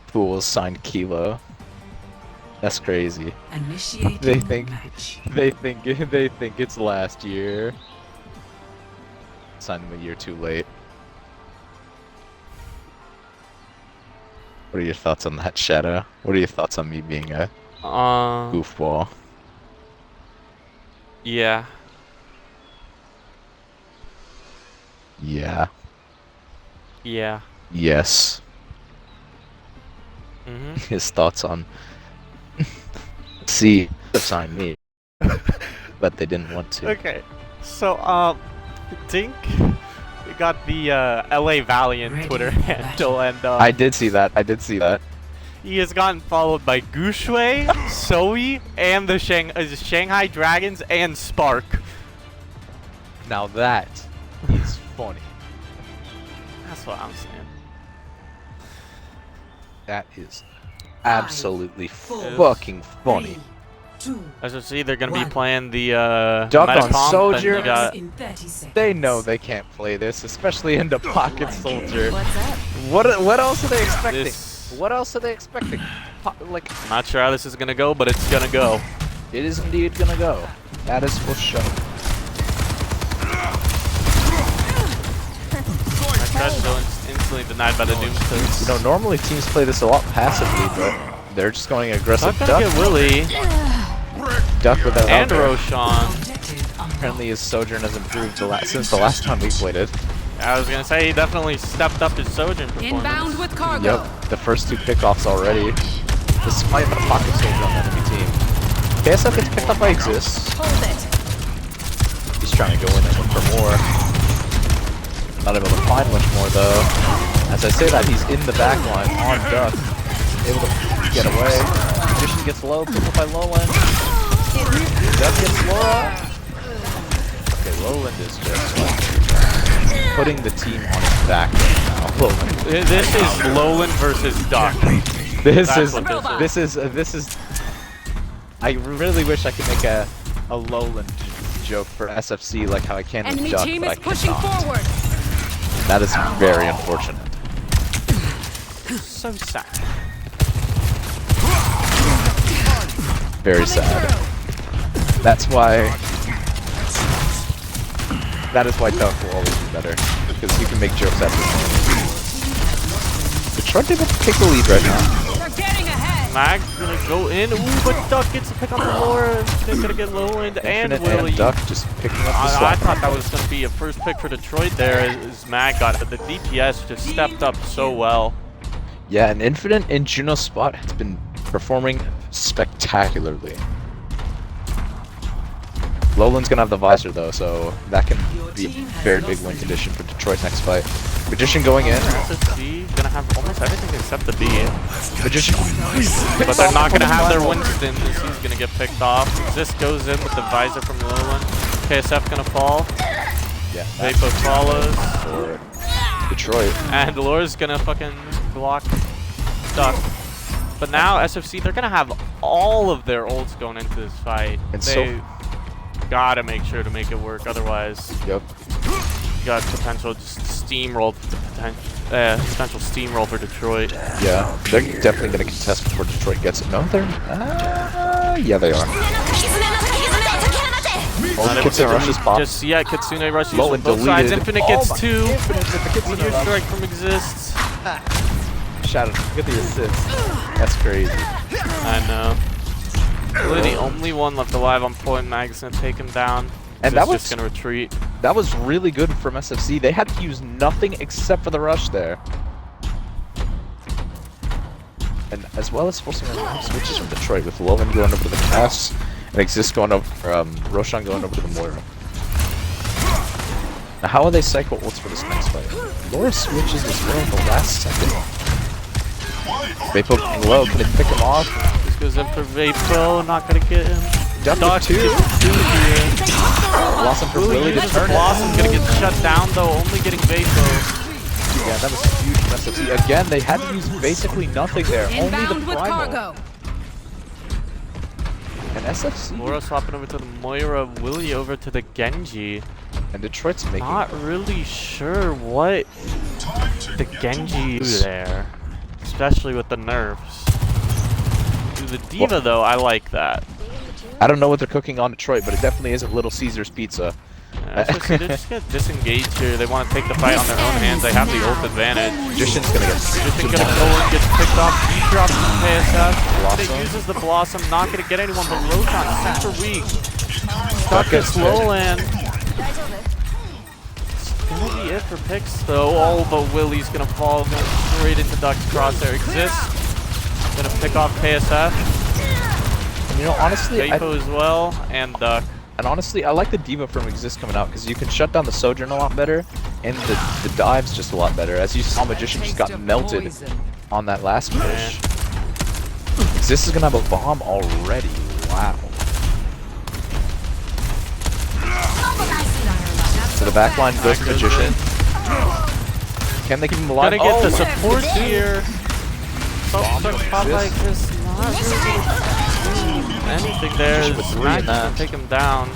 Fools signed Kilo. That's crazy. Initiating They think match. they think it's last year. Signed him a year too late. What are your thoughts on that, Shadow? What are your thoughts on me being a goofball? Yeah. Yeah. Yeah. Yes. Mhm. His thoughts on. See, they signed me, but they didn't want to. Okay. So, Dink, we got the LA Valiant Ready Twitter for handle, and I did see that. I did see that. he has gotten followed by Gushue, Zoe, and the Shanghai Dragons, and Spark. Now that is funny. That's what I'm saying. That is absolutely four, fucking funny. 3, 2, As you see, they're gonna be One. playing the Duck on Metacomp, and Soldier. you got in 30 seconds. They know they can't play this, especially into Pocket Soldier. What's up? What else are they expecting? this. What else are they expecting? Like, I'm not sure how this is gonna go, but it's gonna go. it is indeed gonna go. That is for sure. My still instantly denied by the Doomsters. You know, normally teams play this a lot passively, but they're just going aggressive. Not gonna Duck, get Willie duck without and Elder. Roshan. Objective unlocked. Apparently his Sojourn has improved since the last time we played it. I was gonna say he definitely stepped up his Sojourn performance. Inbound with cargo. Yep, the first 2 pickoffs already. Despite the Pocket Soldier on the enemy team. KSF gets picked up by Exist. Hold it. He's trying to go in and look for more. Not able to find much more though. As I say that, he's in the back line on Duck. Able to get away. Magician gets low, picked up by Lowland. Duck gets Laura. Okay, Lowland is just like putting the team on his back right now. Lowland. This is Lowland versus Duck. This That's is what this is. I really wish I could make a Lowland joke for SFC like how I can with Enemy Duck, team but I is pushing cannot. forward. That is very unfortunate. So sad. Very Coming sad. through. That is why Duck will always be better, because you can make jokes at this point. Detroit able to take the lead right now. They're getting ahead. Mag's gonna go in. Ooh, but Duck gets a pick on the floor. They're gonna get Lowland and Infinite Willie. and Duck just picking up the I slack. thought that was gonna be a first pick for Detroit there, as Mag got it, but the DPS just stepped up so well. Yeah, and Infinite and Juno Spot has been performing spectacularly. Lowland's gonna have the visor though, so that can be a very big win condition for Detroit's next fight. Magician going in. SFC gonna have almost everything except the B. Magician. But they're not going to have their Winston. He's going to get picked off. This goes in with the visor from Lowland. KSF going to fall. Yeah. Vapo follows. For Detroit. And Laura's going to fucking block duck. But now SFC, they're going to have all of their ults going into this fight. And they got to make sure to make it work. Otherwise, Yep. you got potential just steamroll, potential steamroll for Detroit. Yeah. They're definitely going to contest before Detroit gets it. No, they're... yeah, they are. Oh, Kitsune rushes pop. Just, yeah, Kitsune rushes from Lowland both sides. deleted. Infinite Oh gets my- 2. Infinite with the Kitsune Meteor rush. strike from exists. Shout out. Get the assist. That's crazy. I know. Really the only one left alive on point. Mag's gonna take him down. And He's that was just gonna retreat. That was really good from SFC. They had to use nothing except for the rush there. And as well as forcing a switches from Detroit with Lowen going over to the Cass and Exist going over, Roshan going over to the Moira. Now how will they cycle ults for this next fight? Laura switches as well in the last second. Vapo low, can they pick him off? This goes in for Vapo, not gonna get him. Duck Doc with 2. gets 2 here. Blossom for Willie to Uses turn it. Blossom's gonna get shut down though, only getting Vapo. Yeah, that was huge from SFC. Again, they had to use basically nothing there. Only Inbound the with primal. cargo. And SFC Laura swapping over to the Moira, Willie over to the Genji. and Detroit's making Not really sure what the Genji do there. Especially with the nerfs. The Diva though, I like that. I don't know what they're cooking on Detroit, but it definitely isn't Little Caesar's pizza. SFC, they just get disengaged here. They want to take the fight on their own hands. They have the ult advantage. Magician's gonna get Magician gonna go and gets picked off. He drops from KSF. But it Blossom. uses the Blossom. Not gonna get anyone, but Roshan super weak. Stuck gets at Lowland. It's gonna be it for picks though. Oh, but Willie's gonna fall going straight into Duck's crosshair. Exists. Gonna pick off KSF. And, you know, honestly, Vapo as well, and Duck. I like the Diva from Exist coming out because you can shut down the Sojourn a lot better, and the dive's just a lot better. As you saw, Magician just got melted on that last push. Exist is gonna have a bomb already. Wow. So the backline goes to Magician. Can they keep him alive? Gotta get the my support goodness. here. Bomb Duck to pop like Exist. this, not really anything there. Magician with 3 in Smack's that. gonna take him down.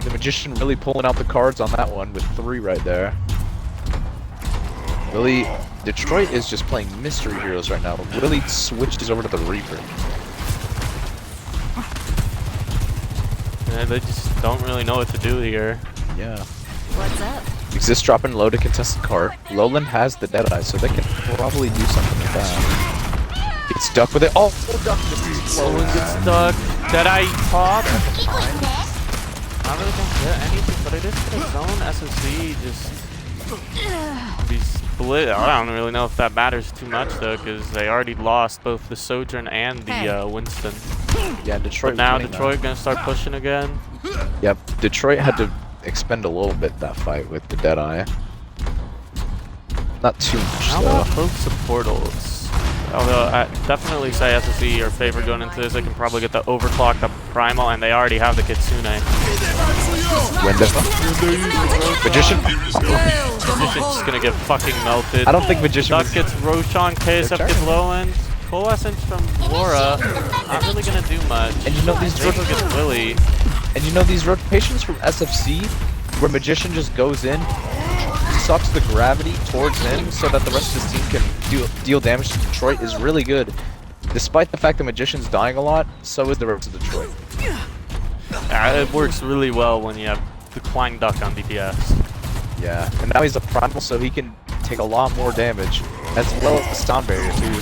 The Magician really pulling out the cards on that one with 3 right there. Really, Detroit is just playing mystery heroes right now. Really switches over to the Reaper. Yeah, they just don't really know what to do here. Yeah. What's up? Exist dropping low to contest the cart. Lowland has the Deadeye, so they can probably do something with that. Gets stuck with it. Oh, Duck just Lowland gets stuck. Deadeye pop. Not really gonna get anything, but it is gonna zone SFC. Just be split. I don't really know if that matters too much though, because they already lost both the Sojourn and the Winston. Yeah, Detroit. But now winning Detroit gonna start pushing again. that. Yep, Detroit had to expend a little bit that fight with the Deadeye. Not too much How though. about both support ults? Although I definitely say SFC are favored going into this. They can probably get the overclock, the primal, and they already have the Kitsune. Window. Magician. Magician's just gonna get fucking melted. I don't think Magician Duck was... gets Roshan, KSF gets Lowland. Full essence from Laura. Not really gonna do much. And you know these Vapo gets Willie. And you know these rotations from SFC, where Magician just goes in, sucks the gravity towards him so that the rest of his team can deal damage to Detroit is really good. Despite the fact that Magician's dying a lot, so is the rest of Detroit. It works really well when you have Decline Duck on DPS. Yeah, and now he's a primal, so he can take a lot more damage, as well as the stun barrier too.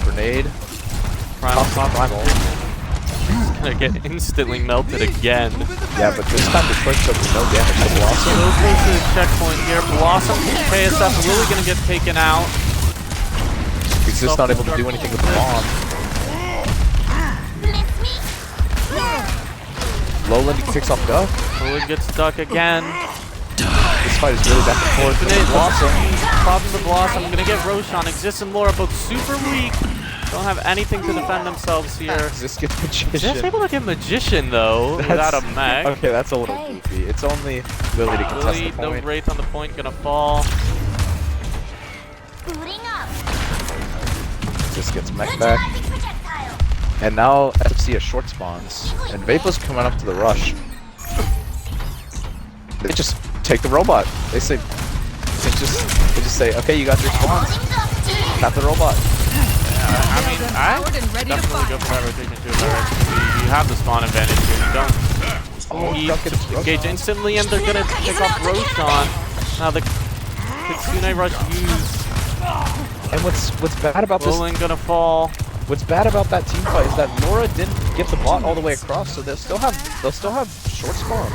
Grenade. Primal Pop, primal. gonna get instantly melted again. Yeah, but this time Detroit took no damage to Blossom. So close to the checkpoint here. Blossom, KSF really gonna get taken out. Exist not able to do anything with the bomb. Lowland picks off Duck. Lowland gets stuck again. This fight is really back and forth. Infinite Blossom. pops the Blossom. Gonna get Roshan. Exist and Laura both super weak. Don't have anything to defend themselves here. Exist gets Magician. Just able to get Magician though, without a mech. Okay, that's a little goofy. It's only Lily to contest Lily, the no point. Wraith on the point, gonna fall. Exist gets mech back. And now SFC has short spawns. And Vapo's coming up to the rush. They just take the robot. They just say, okay, you got your spawns. Got the robot. I mean, I Powered and ready to definitely go fight. for that rotation too. You have the spawn advantage here. You don't need Duck it, to engage instantly, and they're gonna pick off Roshan. Now the Kitsune Rush used. And what's bad about this? Roland gonna fall. What's bad about that team fight is that Laura didn't get the bot all the way across, so they'll still have short spawns.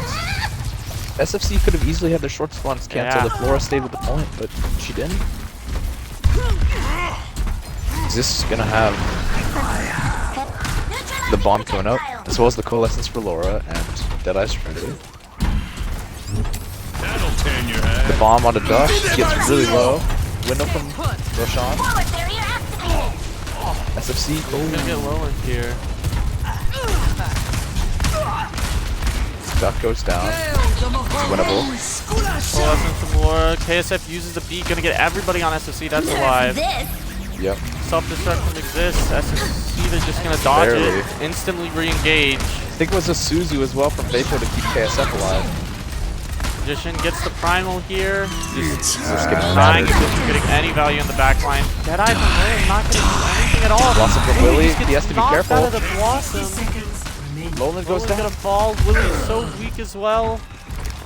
SFC could have easily had their short spawns canceled if Laura stayed with the point, but she didn't. This is gonna have the bomb coming up, as well as the coalescence for Laura and Deadeye's Trinity. That'll tan your head. The bomb on the duck gets really low. Window from Roshan. SFC. Gonna get Roland here. Duck goes down. It's winnable. Coalescence from Laura. KSF uses the beat. Gonna get everybody on SFC. That's alive. Yep. Self-destruct from exists. SFC, they're just gonna dodge Barely. it. Instantly re-engage. I think it was a Suzu as well from Vapo to keep KSF alive. Magician gets the primal here. Just getting dying battered. isn't getting any value in the backline. Deadeye from Roland not getting anything at all. Blossom from Lily Lily, just gets he has to be knocked careful. out of the Blossom. Seconds remaining. Roland goes Roland's down. gonna fall. Lily is so weak as well.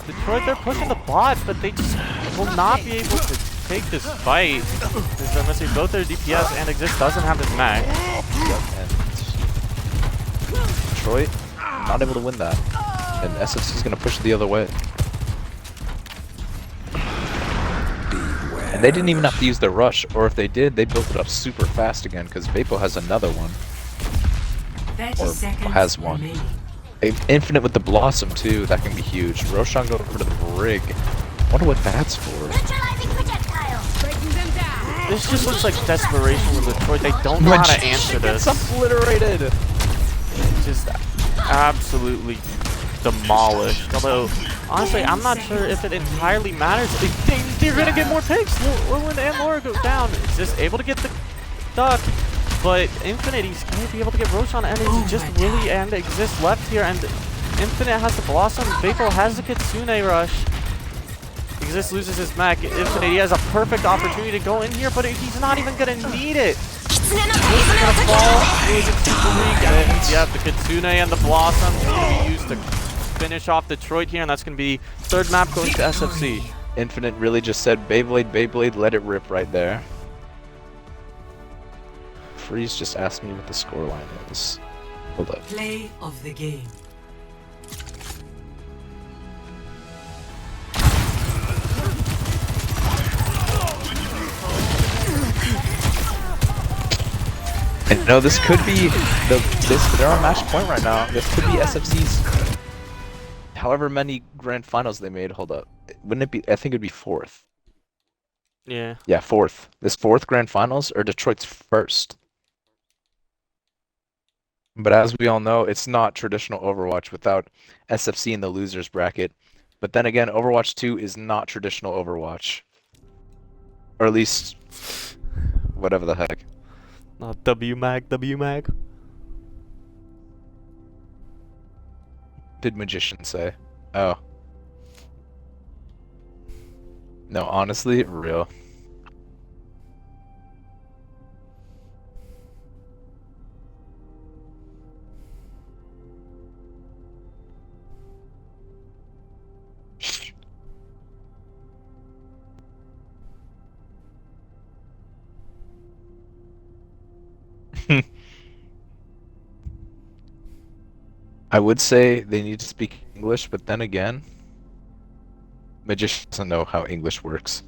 Detroit, they're pushing the bot, but they just will not be able to take this fight. Because they're missing both their DPS, and Exist doesn't have his mech. Yep, and Detroit not able to win that. And SFC is going to push it the other way. And they didn't even have to use their rush, or if they did, they built it up super fast again because Vapo has another one. 30 Or seconds has one. remaining. Infinite with the Blossom too, that can be huge. Roshan go over to the Brig. Wonder what that's for. Breaking them down. This just looks like desperation with Detroit. They don't know how to answer this. It's obliterated! Just absolutely demolished. Although, honestly, I'm not sure if it entirely matters. They're gonna get more picks. Roland and Laura go down. It's just able to get the duck. But Infinite, he's going to be able to get Roshan, and it's just Willy and Exist left here. And Infinite has the Blossom. Vapo has the Kitsune Rush. Exist loses his mech. Infinite, he has a perfect opportunity to go in here, but he's not even going to need it. He's going to fall. Willy's super weak. And yeah, the Kitsune and the Blossom is going to be used to finish off Detroit here, and that's going to be third map going to SFC. Infinite really just said, Beyblade, Beyblade, let it rip right there. Freeze just asked me what the scoreline is. Hold up. Play of the game. And no, this could be they're on match point right now. This could be SFC's however many grand finals they made. Hold up. Wouldn't it be, I think it'd be fourth. Yeah. Yeah, fourth. This fourth grand finals or Detroit's first. But as we all know, it's not traditional Overwatch without SFC in the losers bracket. But then again, Overwatch 2 is not traditional Overwatch. Or at least whatever the heck. WMAG, WMAG. Did Magician say? Oh. No, honestly, real. I would say they need to speak English, but then again, Magician doesn't know how English works.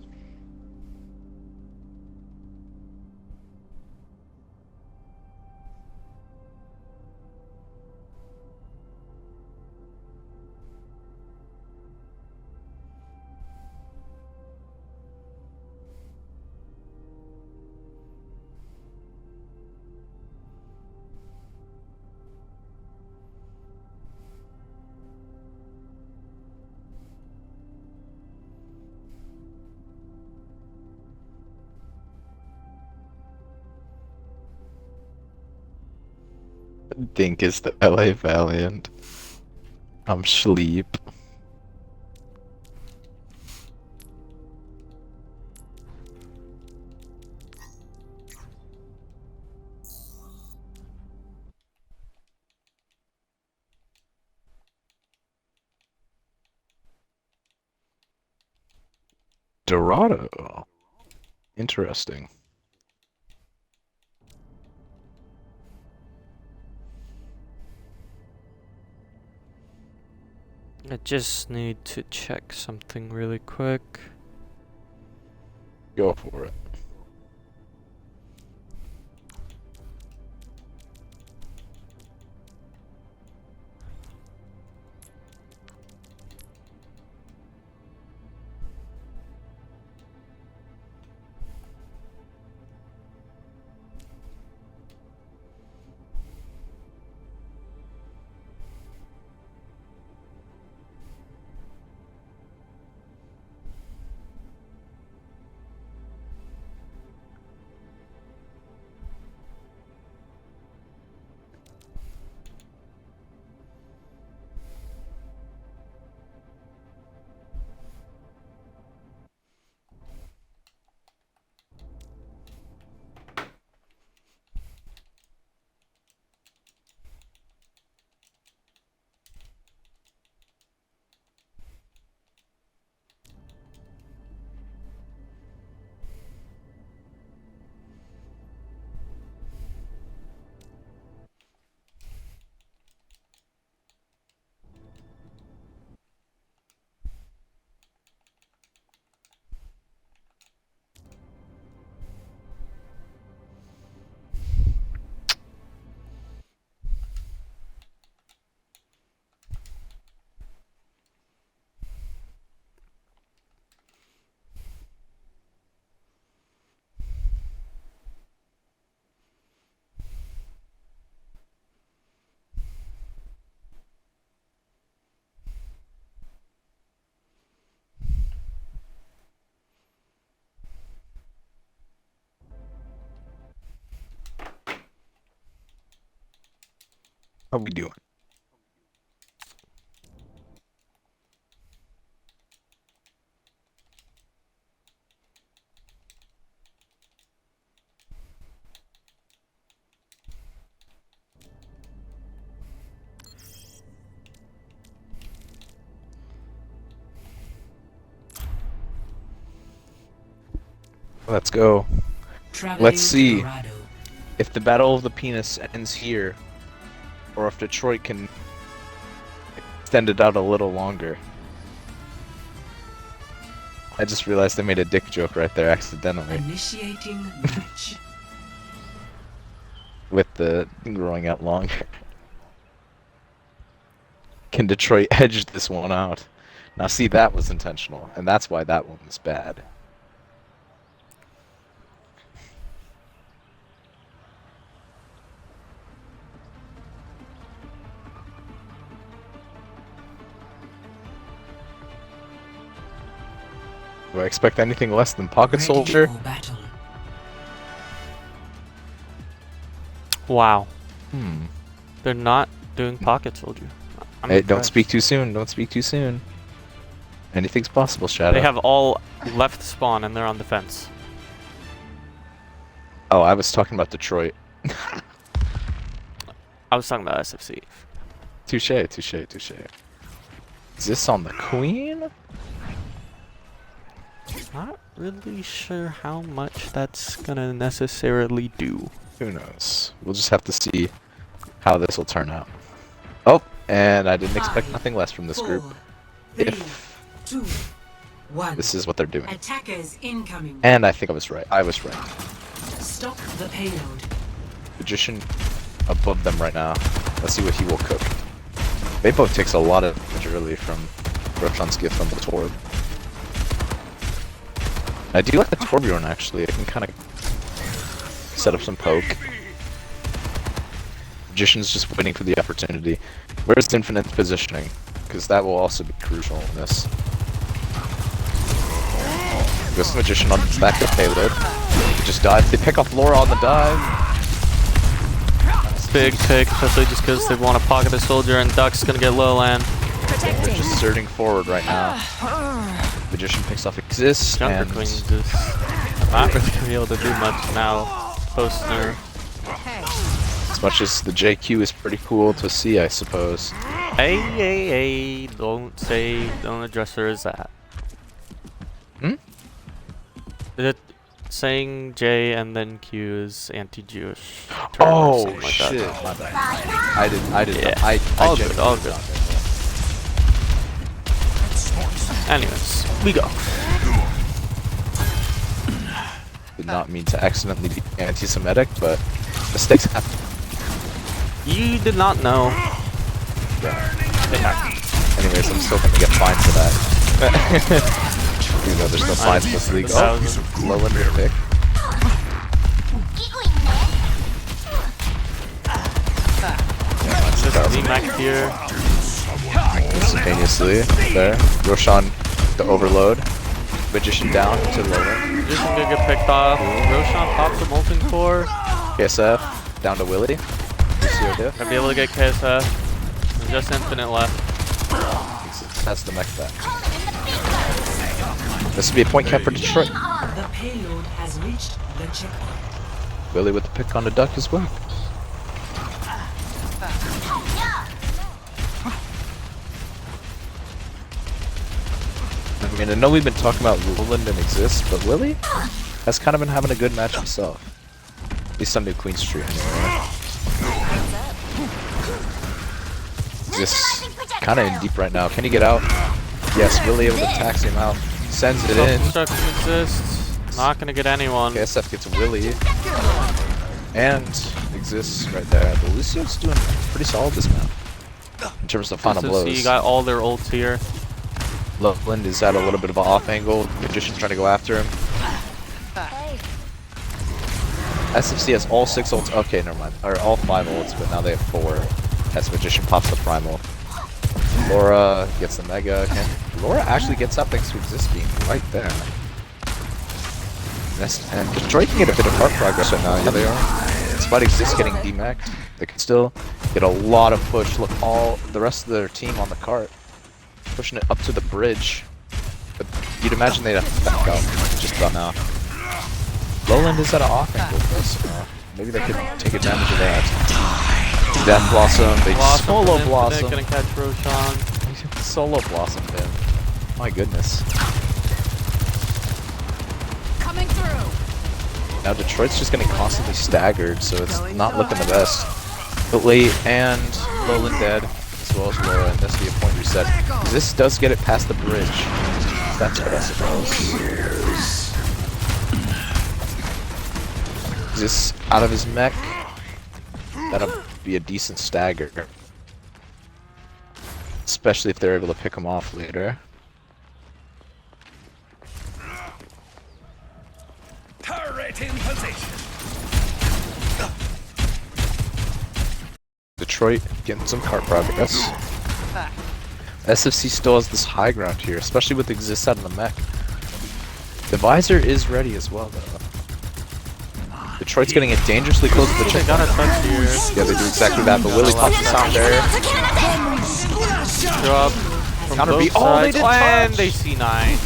Dink is the LA Valiant. I'm sleep. Dorado. Interesting. I just need to check something really quick. Go for it. How we doing? Let's go. Traveling Let's see to Dorado. if the Battle of the Penis ends here, or if Detroit can extend it out a little longer. I just realized I made a dick joke right there accidentally Initiating match. with the growing out longer. Can Detroit edge this one out? Now see, that was intentional, and that's why that one was bad. Do I expect anything less than Pocket Ready Soldier? for battle. Wow. Hmm. They're not doing Pocket Soldier. I'm Hey, don't impressed. speak too soon. Don't speak too soon. Anything's possible, Shadow. They have all left spawn and they're on defense. Oh, I was talking about Detroit. I was talking about SFC. Touche, touche, touche. Is this on the Queen? Not really sure how much that's gonna necessarily do. Who knows? We'll just have to see how this will turn out. Oh, and I didn't expect 5, nothing less from this 4, group. 3, If 2, 1. this is what they're doing. Attackers incoming. And I think I was right. I was right. Stop the payload. Magician above them right now. Let's see what he will cook. Vapo takes a lot of damage early from Roshan's gift on the Torb. I do like the Torbjorn actually. I can kind of set up some poke. Magician's just waiting for the opportunity. Where's Infinite's positioning? Because that will also be crucial in this. Goes the Magician on the back of payload. He just dives. They pick off Laura on the dive. Nice. big pick, especially just because they want to pocket the soldier, and Duck's gonna get low land. They're just surging forward right now. Magician picks off Exist, Junker and Queen just not really gonna be able to do much now, post nerf. as much as the JQ is pretty cool to see, I suppose. Hey, don't address her as that. Hmm? Is it saying J and then Q is anti-Jewish? Oh like shit! That. My bad. I didn't. Yeah. I All good, genuinely all did good. not. Anyways, we go. Did not mean to accidentally be anti-Semitic, but mistakes happen. You did not know. It happened. Anyways, I'm still gonna get fined for that. Even though there's no fines in this league. Oh, low limit pick. Just D-Mac here. Instantaneously there. Roshan the overload. Magician down to low limit. Just gonna get picked off. Roshan pops the molten core. KSF down to Willie. Lucio diff. Gonna be able to get KSF. There's just infinite left. That's the mech back. This would be a point cap for Detroit. The payload has reached the checkpoint. Willie with the pick on the duck as well. I mean, I know we've been talking about Roland and Exist, but Willie has kind of been having a good match himself. At least on New Queen Street anyway. Exist kind of in deep right now. Can he get out? Yes, Willie able to tax him out. Sends it in. Self-destruction exists. Not gonna get anyone. KSF gets Willie. And Exists right there. But Lucio's doing pretty solid this map. In terms of final SFC blows. got all their ults here. Loveland is at a little bit of an off angle. Magician trying to go after him. SFC has all 6 ults. Okay, never mind. Or all 5 ults, but now they have 4. As Magician pops the primal. Laura gets the mega. Laura actually gets up thanks to Exist being right there. And Detroit can get a bit of cart progress right now. Yeah, they are. Despite Exist getting demacked, they can still get a lot of push. Look, all the rest of their team on the cart. Pushing it up to the bridge. But you'd imagine they'd have to back out just about now. Lowland is at an off angle, so maybe they could take advantage of that. Death Blossom, they solo Blossom. Gonna catch Roshan. Solo Blossom him. My goodness. Coming through. Now Detroit's just getting constantly staggered, so it's not looking the best. But late and Lowland dead, as well as Laura, and this will be a point reset. This does get it past the bridge. That's what I suppose. This out of his mech. That'll be a decent stagger. Especially if they're able to pick him off later. Turret in position. Detroit getting some cart progress. SFC still has this high ground here, especially with Exist out of the mech. The visor is ready as well, though. Detroit's getting it dangerously close to the They check. got a touch here. Yeah, they do exactly that, but Willie pops the sound barrier. Drop from Counter both beat. Oh, they sides, didn't and touch. they C9.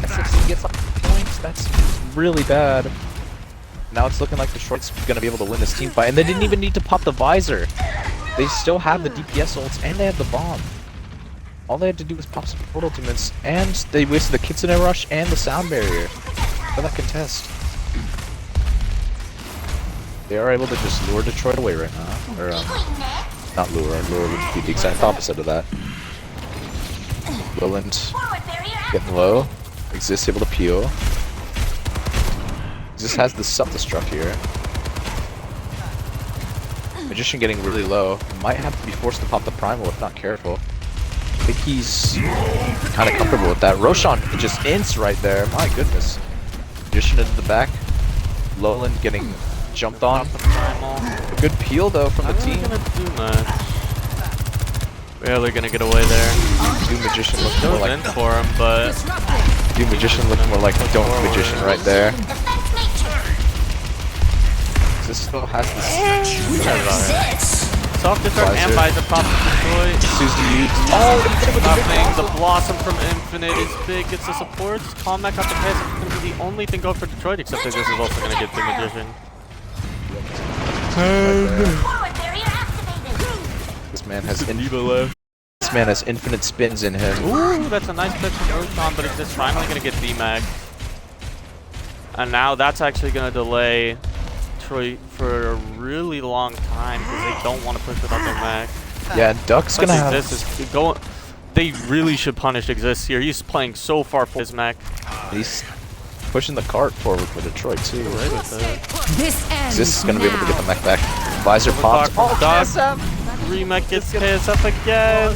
SFC gets up points. That's really bad. Now it's looking like Detroit's gonna be able to win this team fight, and they didn't even need to pop the visor. They still have the DPS ults, and they have the bomb. All they had to do was pop some portal ultimates, and they wasted the Kitsune Rush and the sound barrier for that contest. They are able to just lure Detroit away right now. Or, not lure. Lure would be the exact opposite of that. Lowland getting low. Exist able to peel. Exist has the self-destruct here. Magician getting really low. Might have to be forced to pop the primal if not careful. I think he's kind of comfortable with that. Roshan just ints right there. My goodness. Magician into the back. Lowland getting jumped on. A good peel though from the team. Not gonna do much. Barely gonna get away there. Doom Magician looking more Goes like in for him, but Doom Magician looking more like Don't Magician right there. This still has this. Soft disarm and visor pop to Detroit. Susie used. Nothing. The Blossom from Infinite is big. Gets the supports. Combat got the pass. It's going to be the only thing going for Detroit, except that this is also going to get the Magician. This man has infinite spins in him. Ooh, that's a nice pitch from Roshan, but it's just finally going to get D-Mag. And now that's actually going to delay Detroit for a really long time because they don't want to push without their mag. Yeah, Duck's gonna have. This is going. They really should punish Exist here. He's playing so far for his mag. He's pushing the cart forward for Detroit too. Right with it. This ends This is gonna be able to get the now. mech back. Visor pops. Oh, Dog. Remech gets KSF again.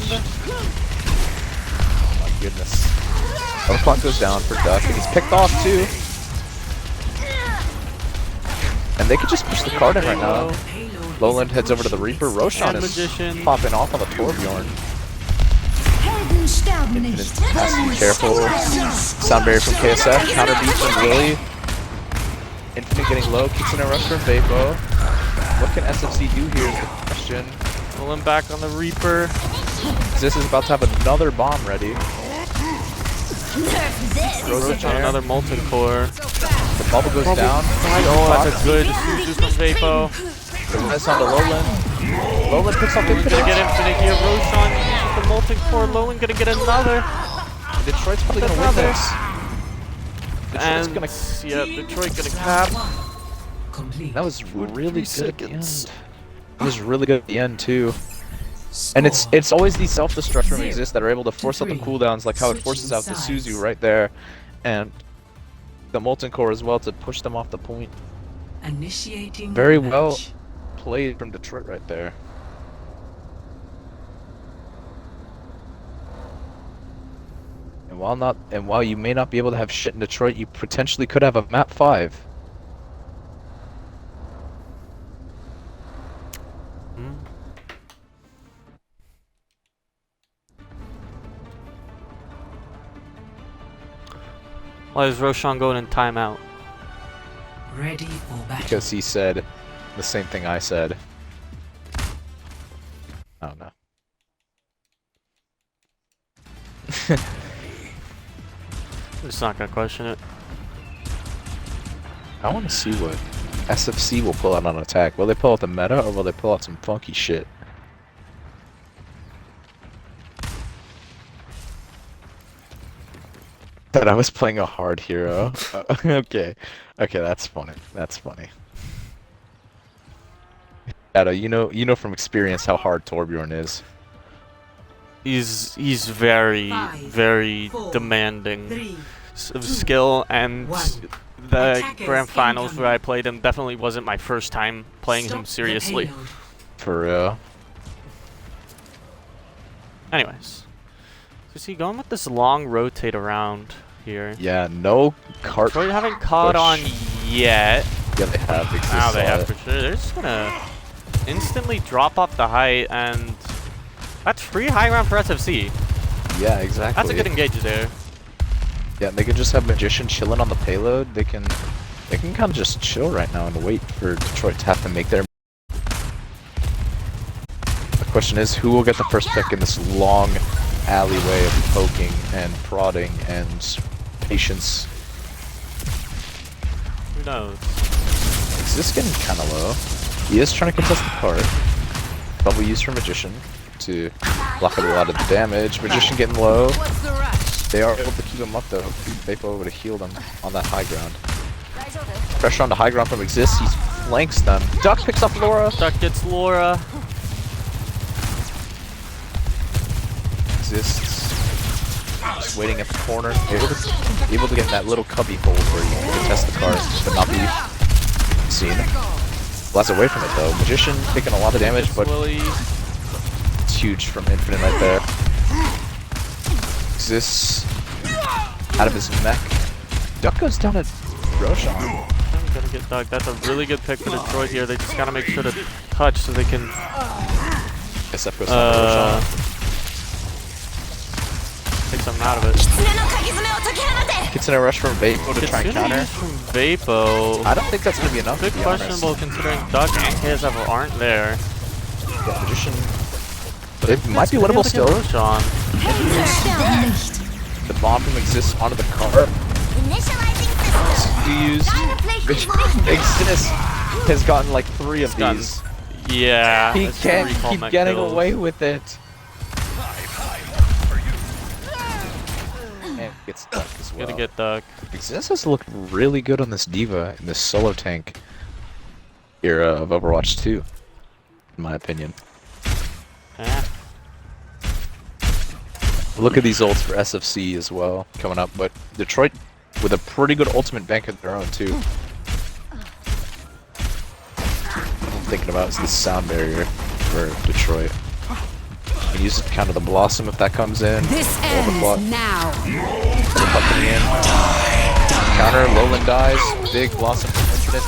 Oh my goodness. Oh, clock goes down for Duck, and he's picked off too. And they could just push the card in right now. Lowland heads over to the Reaper. Roshan is Magician. popping off on the Torbjorn. Infinite has to be careful. Sound barrier from KSF. Counter beat from Willie. Infinite getting low. Kicks in a rush from Vapo. What can SFC do here is the question. Pulling back on the Reaper. This is about to have another bomb ready. Throws it On there. another Molten Core. The bubble goes down. Oh, that's a good Suzu from Vapo. That's on the Lowland. Lowland picks up Gonna Infinite. get Infinite here. Roshan uses the Molten Core. Lowland gonna get another. Detroit's probably gonna win this. And Detroit's yeah, Detroit gonna cap. Complete. That was really good at the end. It was really good at the end too. And it's always these self-destruct from Exist that are able to force out the cooldowns, like how it forces out the Suzu right there, and the Molten Core as well to push them off the point. Initiating Very match. well played from Detroit right there. And while you may not be able to have shit in Detroit, you potentially could have a map 5. Why is Roshan going in timeout? Ready for battle. Because he said the same thing I said. I don't know. I'm just not gonna question it. I want to see what SFC will pull out on attack. Will they pull out the meta or will they pull out some funky shit? That I was playing a hard hero. Okay, that's funny. That's funny. Shadow, you know from experience how hard Torbjorn is. He's very, very demanding of skill, and the grand finals where I played him definitely wasn't my first time playing him seriously. For real. Anyways, so see, going with this long rotate around here. Yeah, no cart. Detroit haven't caught on yet. Yeah, they have. Exist Now they saw have it. for sure. They're just gonna instantly drop off the height, and that's free high ground for SFC. Yeah, exactly. That's a good engage there. Yeah, they can just have Magician chilling on the payload. They can kind of just chill right now and wait for Detroit to have to make their. The question is, who will get the first pick in this long alleyway of poking and prodding and patience? Who knows? Is this getting kind of low? He is trying to contest the cart. Bubble used for Magician to block out a lot of the damage. Magician getting low. What's the rush? They are able to keep him up though. Vapo would have healed him on that high ground. Pressure on the high ground from Exist. He flanks them. Duck picks up Laura. Duck gets Laura. Exists. Just waiting at the corner. Able to get in that little cubby hole where you can test the cars but not be seen. Blast away from it though. Magician taking a lot of damage, but Willie. it's huge from Infinite right there. Exists out of his mech. Duck goes down at Roshan. I'm gonna get Duck. That's a really good pick for Detroit here. They just gotta make sure to touch so they can SF goes down at Roshan. take something out of it. Kitsune rush from Vapo to try and Kitsune counter. from Vapo. I don't think that's gonna be enough. Bit to be honest. questionable considering Duck and KSF aren't there. Yeah, Magician. But it might be winnable still. Sean. The bomb from exists onto the car. You use Exist has gotten like 3 of these. Yeah. He that's can't recall keep mech getting kills. away with it. And gets Duck as well. Gotta get Duck. Exist has looked really good on this Diva in this solo tank era of Overwatch 2, in my opinion. Yeah. Look at these ults for SFC as well coming up, but Detroit with a pretty good ultimate bank of their own too. What I'm thinking about is the sound barrier for Detroit. You can use it to counter the Blossom if that comes in. This ends now. Coming in. Counter, Lowland dies, big Blossom from Infinite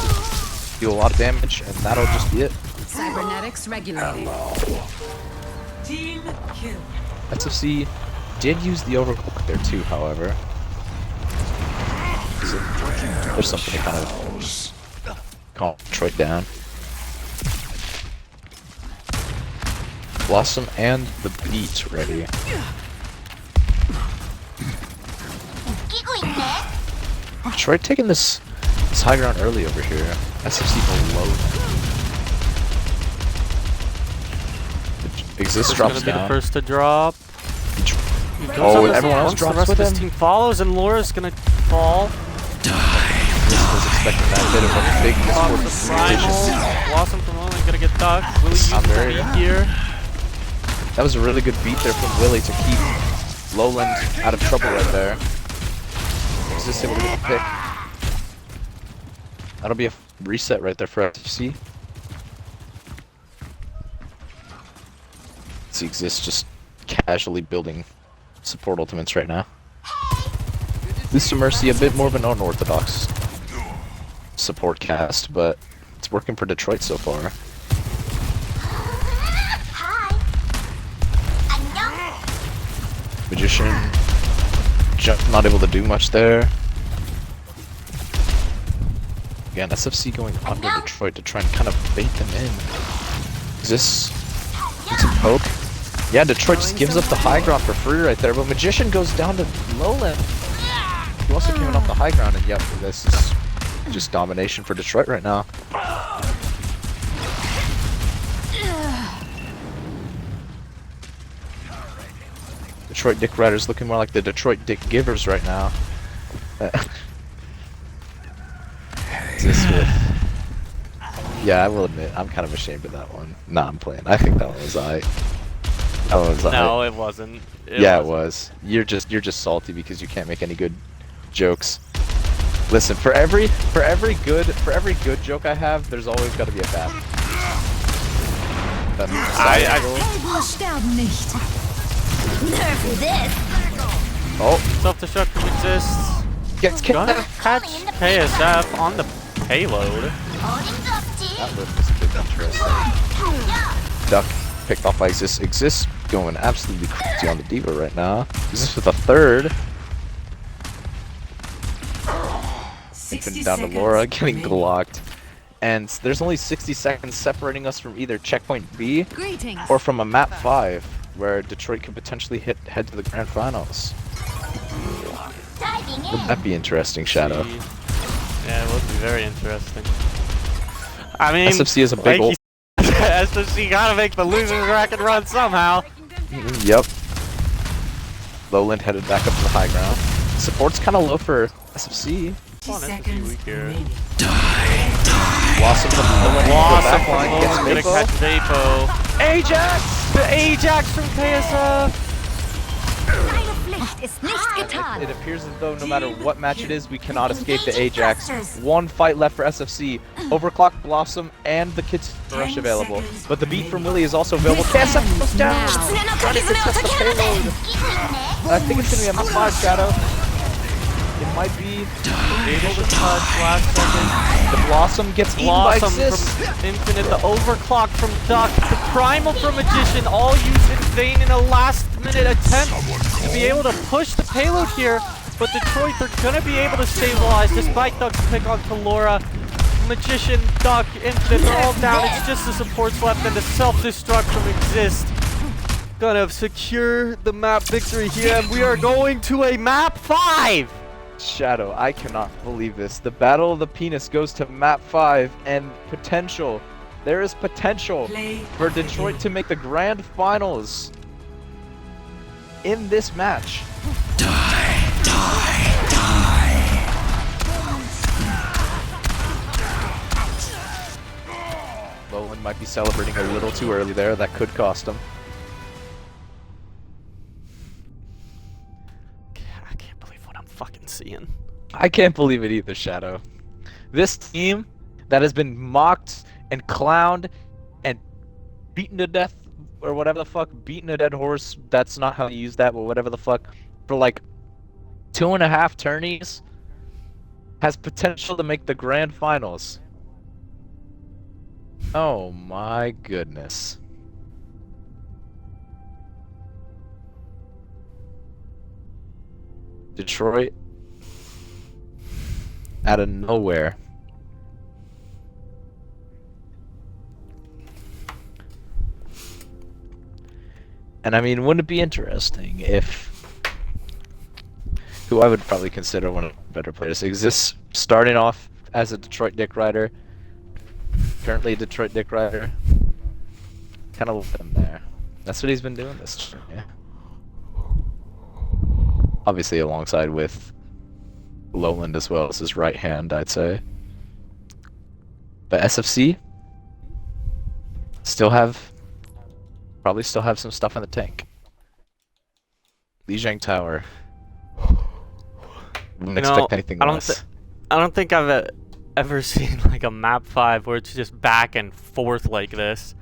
to deal a lot of damage, and that'll just be it. Cybernetics regulated. Team kill. SFC did use the overclock there too, however. There's something to kind of calm Detroit down. Blossom and the beat ready. Detroit taking this high ground early over here. SFC below them. Exist drops Gonna be the down. first to drop. Oh, and everyone else Once the drops rest with of his him. team follows, and Laura's gonna fall. Was expecting that bit of a big Primal. Blossom from Lowland gonna get Duck. Willie uses the very- beat here. That was a really good beat there from Willie to keep Lowland out of trouble right there. Was just able to get the pick. That'll be a reset right there for SFC. See Exist just casually building support ultimates right now. This is Mercy, a bit more of an unorthodox support cast, but it's working for Detroit so far. Magician, not able to do much there. Again, SFC going under Detroit to try and kind of bait them in. Is this some poke? Yeah, Detroit just gives up the high ground for free right there, but Magician goes down to Lowland. He also came off the high ground, and yep, this is just domination for Detroit right now. Detroit Dick Riders looking more like the Detroit Dick Givers right now. This with... Yeah, I will admit, I'm kind of ashamed of that one. Nah, I'm playing. I think that one was I. That one was No, it wasn't. It was. You're just salty because you can't make any good jokes. Listen, for every good joke I have, there's always got to be a bad one. Oh, Self-destruct exists. gets kicked Gonna out. catch KSF on the payload. That was a bit interesting. Duck picked off by Exist. Exist going absolutely crazy on the Diva right now. Exist with a third. 60 Down to seconds Laura, getting remaining. glocked. And there's only 60 seconds separating us from either checkpoint B Greetings. or from a map 5, where Detroit could potentially head to the grand finals. Would that be interesting, Shadow? Yeah, it would be very interesting. I mean, SFC is a big ult. SFC gotta make the losing bracket run somehow. Yep. Lowland headed back up to the high ground. Support's kind of low for SFC. 50 on, SFC seconds weak here. remaining. Blossom from Lowland. Blossom from Backline Lowland's gonna gets catch Vapo. Vapo. Ajax! The Ajax from KSF! It appears as though no matter what match it is, we cannot escape the Ajax. One fight left for SFC. Overclock, Blossom, and the Kids Rush available. But the beat from Willie is also available. KSF goes down! Trying to contest the payload. I think it's gonna be a map 5, Shadow. It might be Able to touch last second. the Blossom gets eaten by Blossom Exist. from Infinite, the overclock from Duck, the Primal from Magician, all used in vain in a last minute attempt to be able to push the payload here. but Detroit, they're going to be able to stabilize despite Duck's pick on Kalora. Magician, Duck, Infinite, they're all down. It's just the supports left and the self-destruct from Exist. Gonna secure the map victory here, and we are going to a map 5! Shadow, I cannot believe this. The Battle of the Penis goes to map 5, and potential. There is potential for Detroit to make the grand finals in this match. Lowen might be celebrating a little too early there. That could cost him. I can't believe what I'm fucking seeing. I can't believe it either, Shadow. This team that has been mocked and clowned and beaten to death, or whatever the fuck, beaten a dead horse, that's not how you use that, but whatever the fuck, for like 2.5 tourneys, has potential to make the grand finals. Oh my goodness. Detroit, out of nowhere. And I mean, wouldn't it be interesting if who I would probably consider one of the better players exists, starting off as a Detroit Dick Rider, currently a Detroit Dick Rider. Kind of let him there. That's what he's been doing this year. Yeah. Obviously, alongside with Lowland as well as his right hand, I'd say. But SFC probably still have some stuff in the tank. Lijiang Tower. Wouldn't expect anything less. I don't think I've ever seen like a map 5 where it's just back and forth like this.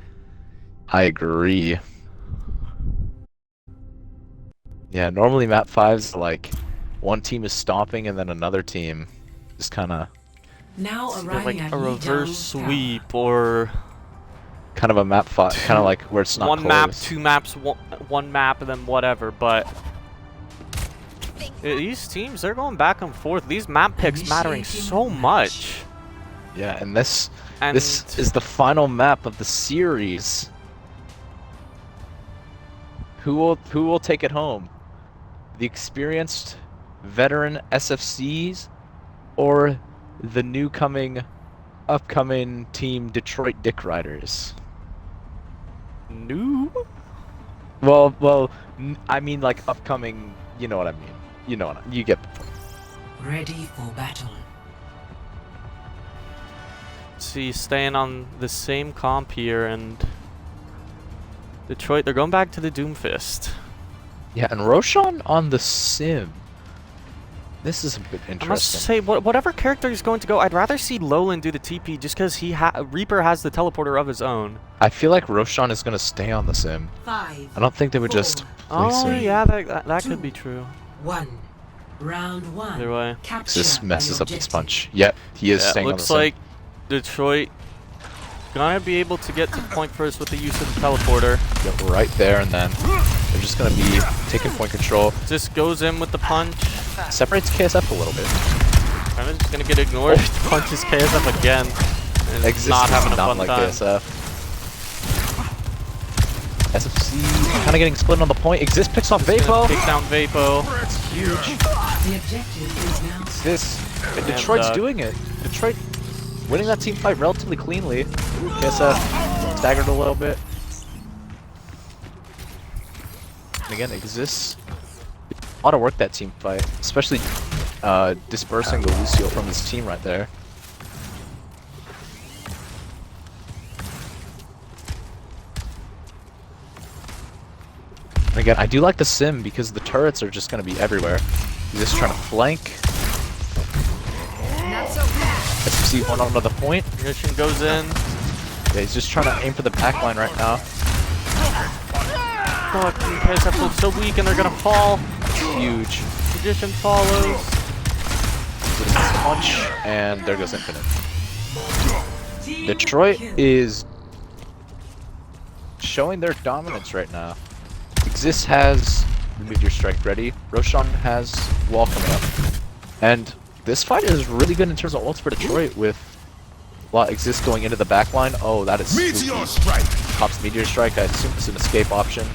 I agree. Yeah, normally map 5's like one team is stomping and then another team just kind of Now arriving like at a Lijiang reverse Tower. sweep or kind of a map 5, kind of like where it's not one close. map, 2 maps, one map, and then whatever. But these teams, they're going back and forth. These map picks mattering so much. Yeah, and this is the final map of the series. Who will take it home? The experienced veteran SFCs or the upcoming team Detroit Dick Riders? New? Well, I mean like upcoming, you know what I mean. You get the point. Ready for battle. See, staying on the same comp here, and Detroit, they're going back to the Doomfist. Yeah, and Roshan on the sim. This is a bit interesting. I must say, whatever character he's going to go, I'd rather see Lowland do the TP just because Reaper has the teleporter of his own. I feel like Roshan is going to stay on the sim. 5. I don't think they would just place Oh, him. yeah, that could be true. 1. Round 1. Either way. Capture This messes the up this objective. punch. Yep, he is Yeah, staying on the looks sim. like Detroit gonna be able to get to point first with the use of the teleporter. Yep, right there, and then they're just going to be taking point control. Just goes in with the punch. Separates KSF a little bit. Kind of just gonna get ignored. Punches KSF again. And Exist not is having a not fun like time. KSF. SFC kind of getting split on the point. Exist picks off Just gonna Vapo. Take down Vapo. It's huge. The objective is now This and Detroit's doing it. Detroit winning that team fight relatively cleanly. KSF staggered a little bit. And again, Exists. A lot of work that team fight, especially dispersing the Lucio from his team right there. And again, I do like the sim because the turrets are just going to be everywhere. He's just trying to flank. Not so fast. SFC one onto the point. Mission goes in. Yeah, he's just trying to aim for the backline right now. Fuck, KSF looks so weak and they're gonna fall. Huge. Magician follows. So this is punch, and there goes Infinite. Detroit is showing their dominance right now. Exist has Meteor Strike ready. Roshan has wall coming up. And this fight is really good in terms of ults for Detroit with a lot exist going into the back line. Oh, that is Meteor Strike! Pops Meteor Strike. I assume it's an escape option.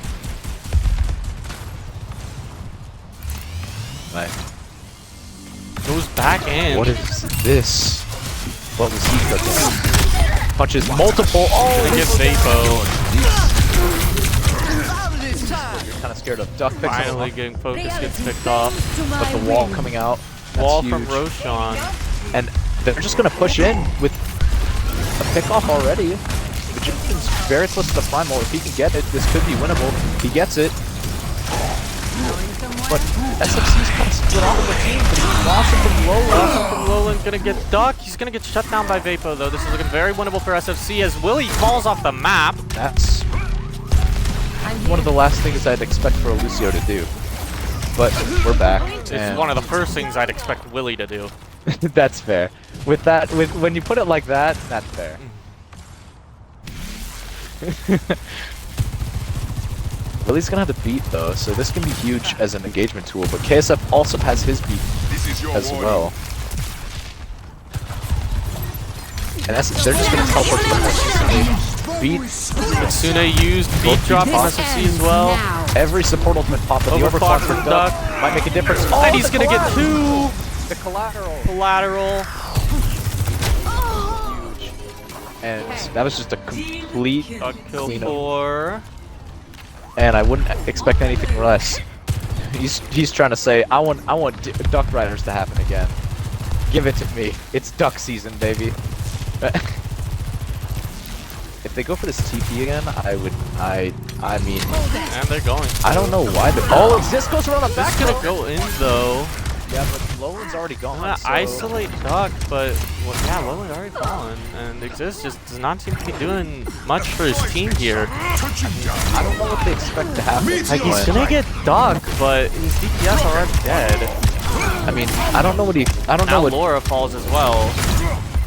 Right. Goes back in. What is this? What was he cooking? Punches multiple. Oh, Gonna get Vapo. You're kind of scared of. Duck picks him Finally up, getting focused, gets picked off. but the wall coming out. That's Wall huge. from Roshan. And they're just gonna push in with a pickoff already. Magician's very close to the primal. If he can get it, this could be winnable. He gets it. But SFC's kind of split off of the team, but he's lost it from Lowland. From Lowland's gonna get ducked. He's gonna get shut down by Vapo though. This is looking very winnable for SFC as Willie falls off the map. That's one of the last things I'd expect for a Lucio to do. But we're back. It's one of the first things I'd expect Willie to do. That's fair. With that, when you put it like that, that's fair. Willie's gonna have the beat though, so this can be huge as an engagement tool. But KSF also has his beat as well. And they're just gonna teleport to the point. Beat. Kitsune used beat drop on SFC as well. Now. Every support ultimate pop, but the Overclock overclock from from Duck might make a difference. Oh, And he's the gonna get collateral! two The collateral. collateral. Huge. And that was just a complete Duck kill cleanup. 4. And I wouldn't expect anything less. He's trying to say, I want Duck Riders to happen again. Give it to me. It's Duck season, baby. If they go for this TP again, I mean, And they're going. I don't know why. Oh, this goes around the This back. is gonna go in though. Yeah, but Lowland's already gone. I'm gonna so- isolate Duck, but well, yeah, Lowland already fallen, and Exist just does not seem to be doing much for his team here. I don't know what they expect to happen. Like he's gonna get Duck, but his DPS are already dead. I mean, I don't know what I don't Now know what. Laura falls as well.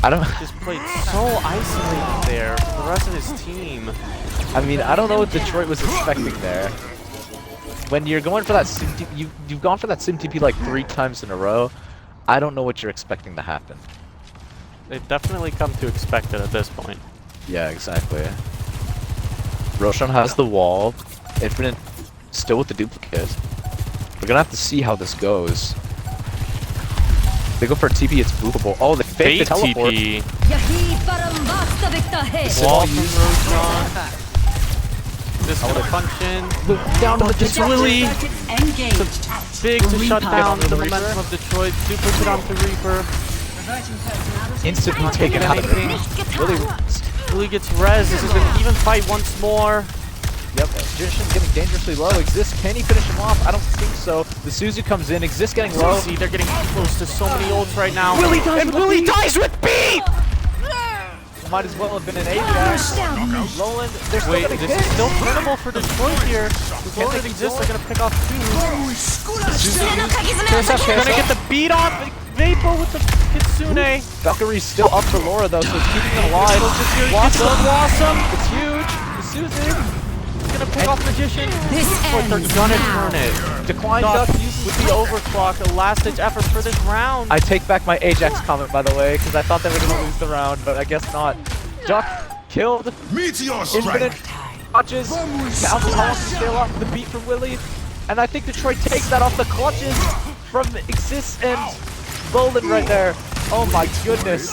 I don't. Just played so isolated there for the rest of his team. I mean, I don't know what Detroit was expecting there. When you're going for that sim TP, you've gone for that sim TP like 3 times in a row. I don't know what you're expecting to happen. They've definitely come to expect it at this point. Yeah, exactly. Roshan has the wall. Infinite still with the duplicate. We're gonna have to see how this goes. They go for a TP, it's boopable. Oh, they fake the teleport. TP. It's Wall all from used. Roshan. This gonna punch in. Down to the It's Willie. Engaged. Big to shut Reaper. down the Reaper. momentum of Detroit. Duplicate onto Reaper. Instantly taken out of it. Willie. Willie gets res. This is an even fight once more. Yep, Magician's getting dangerously low. Exist, can he finish him off? I don't think so. The Suzu comes in. Exist getting low. See, they're getting close to so many ults right now. Willie dies and with a Willie beat. dies with beat! Might as well have been an Ajax. Lowland, they're still Wait, getting this hit. is still winnable for Detroit here. As long as Exist, they're gonna pick off 2. KSF gonna get the beat off Vapo with the Kitsune. Valkyrie's still up for Laura though, so it's keeping them alive. Blossom. It's huge. The Suzu. Gonna pick off Magician. This But they're ends gonna now. turn it. Decline Duck Duck with the overclock, a last ditch effort for this round. I take back my Ajax comment by the way, because I thought they were gonna lose the round, but I guess not. Duck killed. Meteor Infinite Strike! touches. Alcohol can sail off the beat from Willie. And I think Detroit takes that off the clutches from Exist and Lowland right there. Oh my goodness.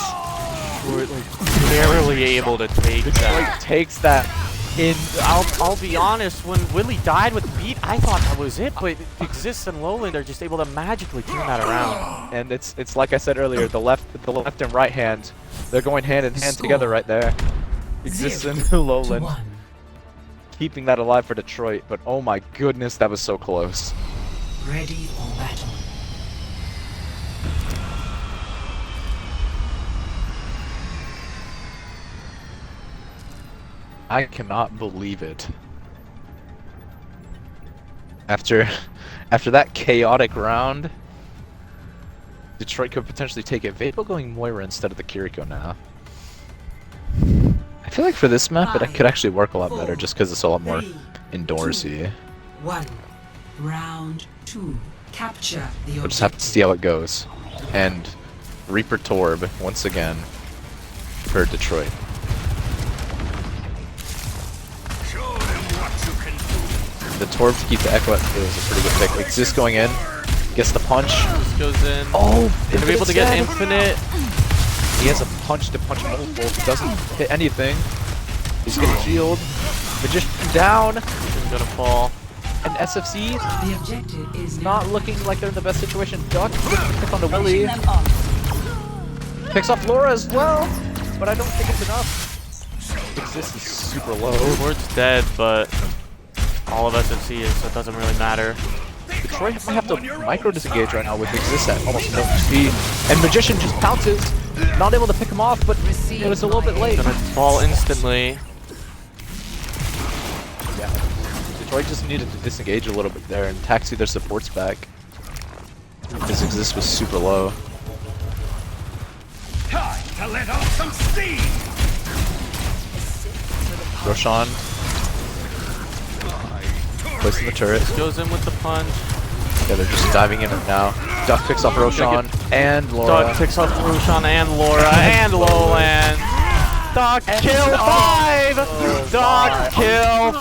We're like barely able to take Detroit that. takes that in. I'll be honest, when Willie died with beat, I thought that was it, but Exist and Lowland are just able to magically turn that around. And it's like I said earlier, the left and right hand, they're going hand in hand together right there. Exist and Lowland. Keeping that alive for Detroit, but oh my goodness, that was so close. Ready for battle. I cannot believe it. After that chaotic round, Detroit could potentially take it. Vapo going Moira instead of the Kiriko now. I feel like for this map, it could actually work a lot better just because it's a lot more indoorsy. 1. Round 2. Capture the We'll just have to see how it goes. And Reaper Torb once again for Detroit. Show them what you can do. The Torb to keep the Echo at 2 is a pretty good pick. Exist going in, gets the punch. This goes in. Oh, Gonna be able to get infinite. He has a punch to punch multiple. Doesn't hit anything. He's getting shield. Magician down. He's gonna fall. And SFC The objective is now not looking like they're in the best situation. Duck pick on the Willy. Picks off Laura as well, but I don't think it's enough. Exist is super low. Ward's dead, but all of SFC is, so it doesn't really matter. Detroit might have to micro disengage right now with Exist at almost no speed. And Magician just pounces, not able to pick him off, but it was a little bit late. Gonna fall instantly. Yeah. Detroit just needed to disengage a little bit there and taxi their supports back. His Exist was super low. Time to let off some steam. Roshan placing the turret. Goes in with the punch. Yeah, they're just diving in now. Duck picks off Roshan and Laura. Doug picks off Roshan and Laura and Lowland. Doc kill 5! Doc kill 5!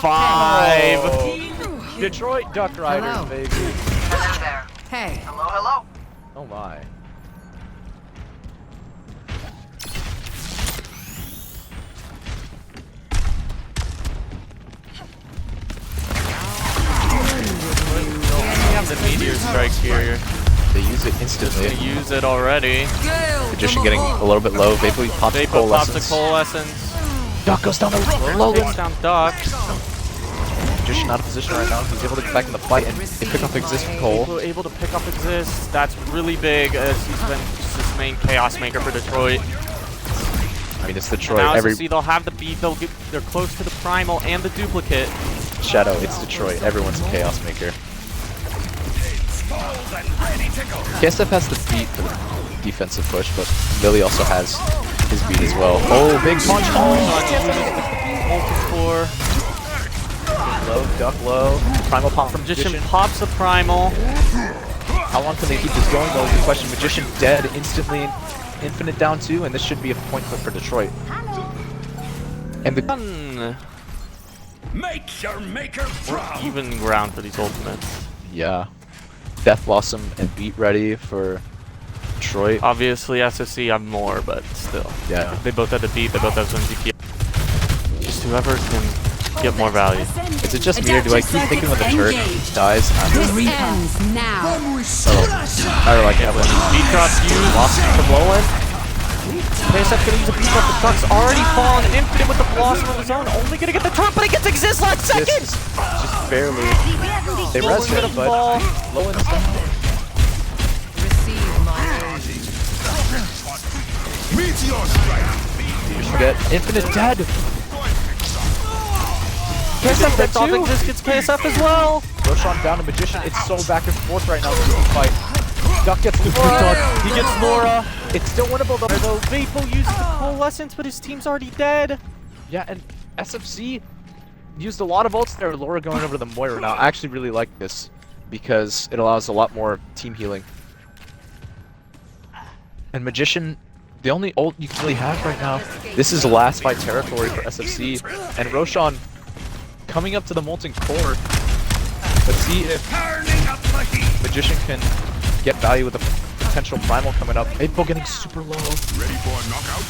Oh. Detroit Duck Riders, Hello. baby. Hello there. Hey, Hello, hello. Oh my. We have the meteor strike here. They use it Just instantly. gonna use it already. Magician getting a little bit low. Vapory pops the Vapor pops the coalescence. coalescence. Duck goes down the low. Takes down Doc. Magician out of position right now. He's able to get back in the fight and they pick up Exist from Cole. People able to pick up Exist. That's really big as he's been just this main chaos maker for Detroit. I mean, it's Detroit. Now Every SFC, they'll have the beat. They're close to the primal and the duplicate. Shadow, it's Detroit. Everyone's a chaos maker. Balls and ready to go. KSF has the beat for the defensive push, but Lily also has his beat as well. Oh, big punch! Multi-core. Low, Duck low. Primal pop from Magician Magician. pops the primal. How long can they keep this going though is the question. Magician dead instantly. Infinite down 2, and this should be a point clip for Detroit. And the Done. Make your maker proud. Even ground for these ultimates. yeah, Death Blossom and beat ready for Detroit. Obviously, SFC have more, but still. Yeah. They both have the beat. They both have some DP. Just whoever can get more value. Is it just me or do I keep thinking when the turret dies? this ends now. I like that one. Beat drops used. Lost from Lowland. KSF gonna use a beat off the trucks. Already fallen infinite with the blossom of his own. Only gonna get the turret, but he gets Exist last second. This is just barely. They Lowland res him, gonna but fall. Lowland's down. Receive my Meteor strike. You should get Infinite dead. KSF gets off Exist, gets KSF as well. Roshan down to Magician. It's so back and forth right now in this fight. Duck gets Laura. He gets Laura. It's still winnable though. Though Vapo used the coalescence, but his team's already dead. Yeah, and SFC used a lot of ults there. Laura going over to the Moira now. I actually really like this because it allows a lot more team healing. And Magician, the only ult you can really have right now, this is last fight territory for SFC. And Roshan coming up to the Molten Core. Let's see if Turning up the heat. Magician can get value with the potential primal coming up. April getting super low. Ready for a knockout?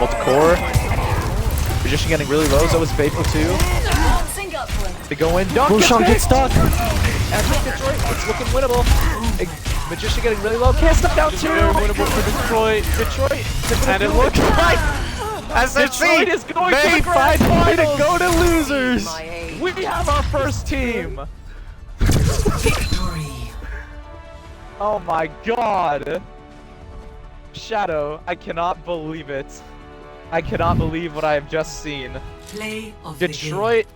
Molten Core. Magician getting really low, so is Vapor too. They go in. Duck Roshan gets stuck. And Detroit, it's looking winnable. Magician getting really low. Can't step down too. Very winnable for Detroit. Detroit. And it looks like Detroit is going to they the grand find way to finals. go to losers. We have our first team. victory. Oh my god. Shadow, I cannot believe it. I cannot believe what I have just seen. Play of the game. Detroit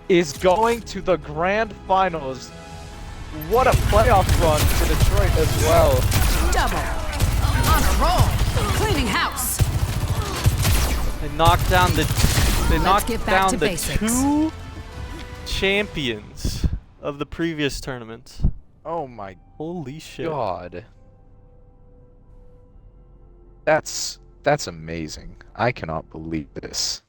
is going to the grand finals. What a playoff run for Detroit as well. Double. On a roll. Cleaning house. They knocked down the. They knocked get back down to the basics. two champions of the previous tournament. Oh my Holy shit. god. That's amazing. I cannot believe this.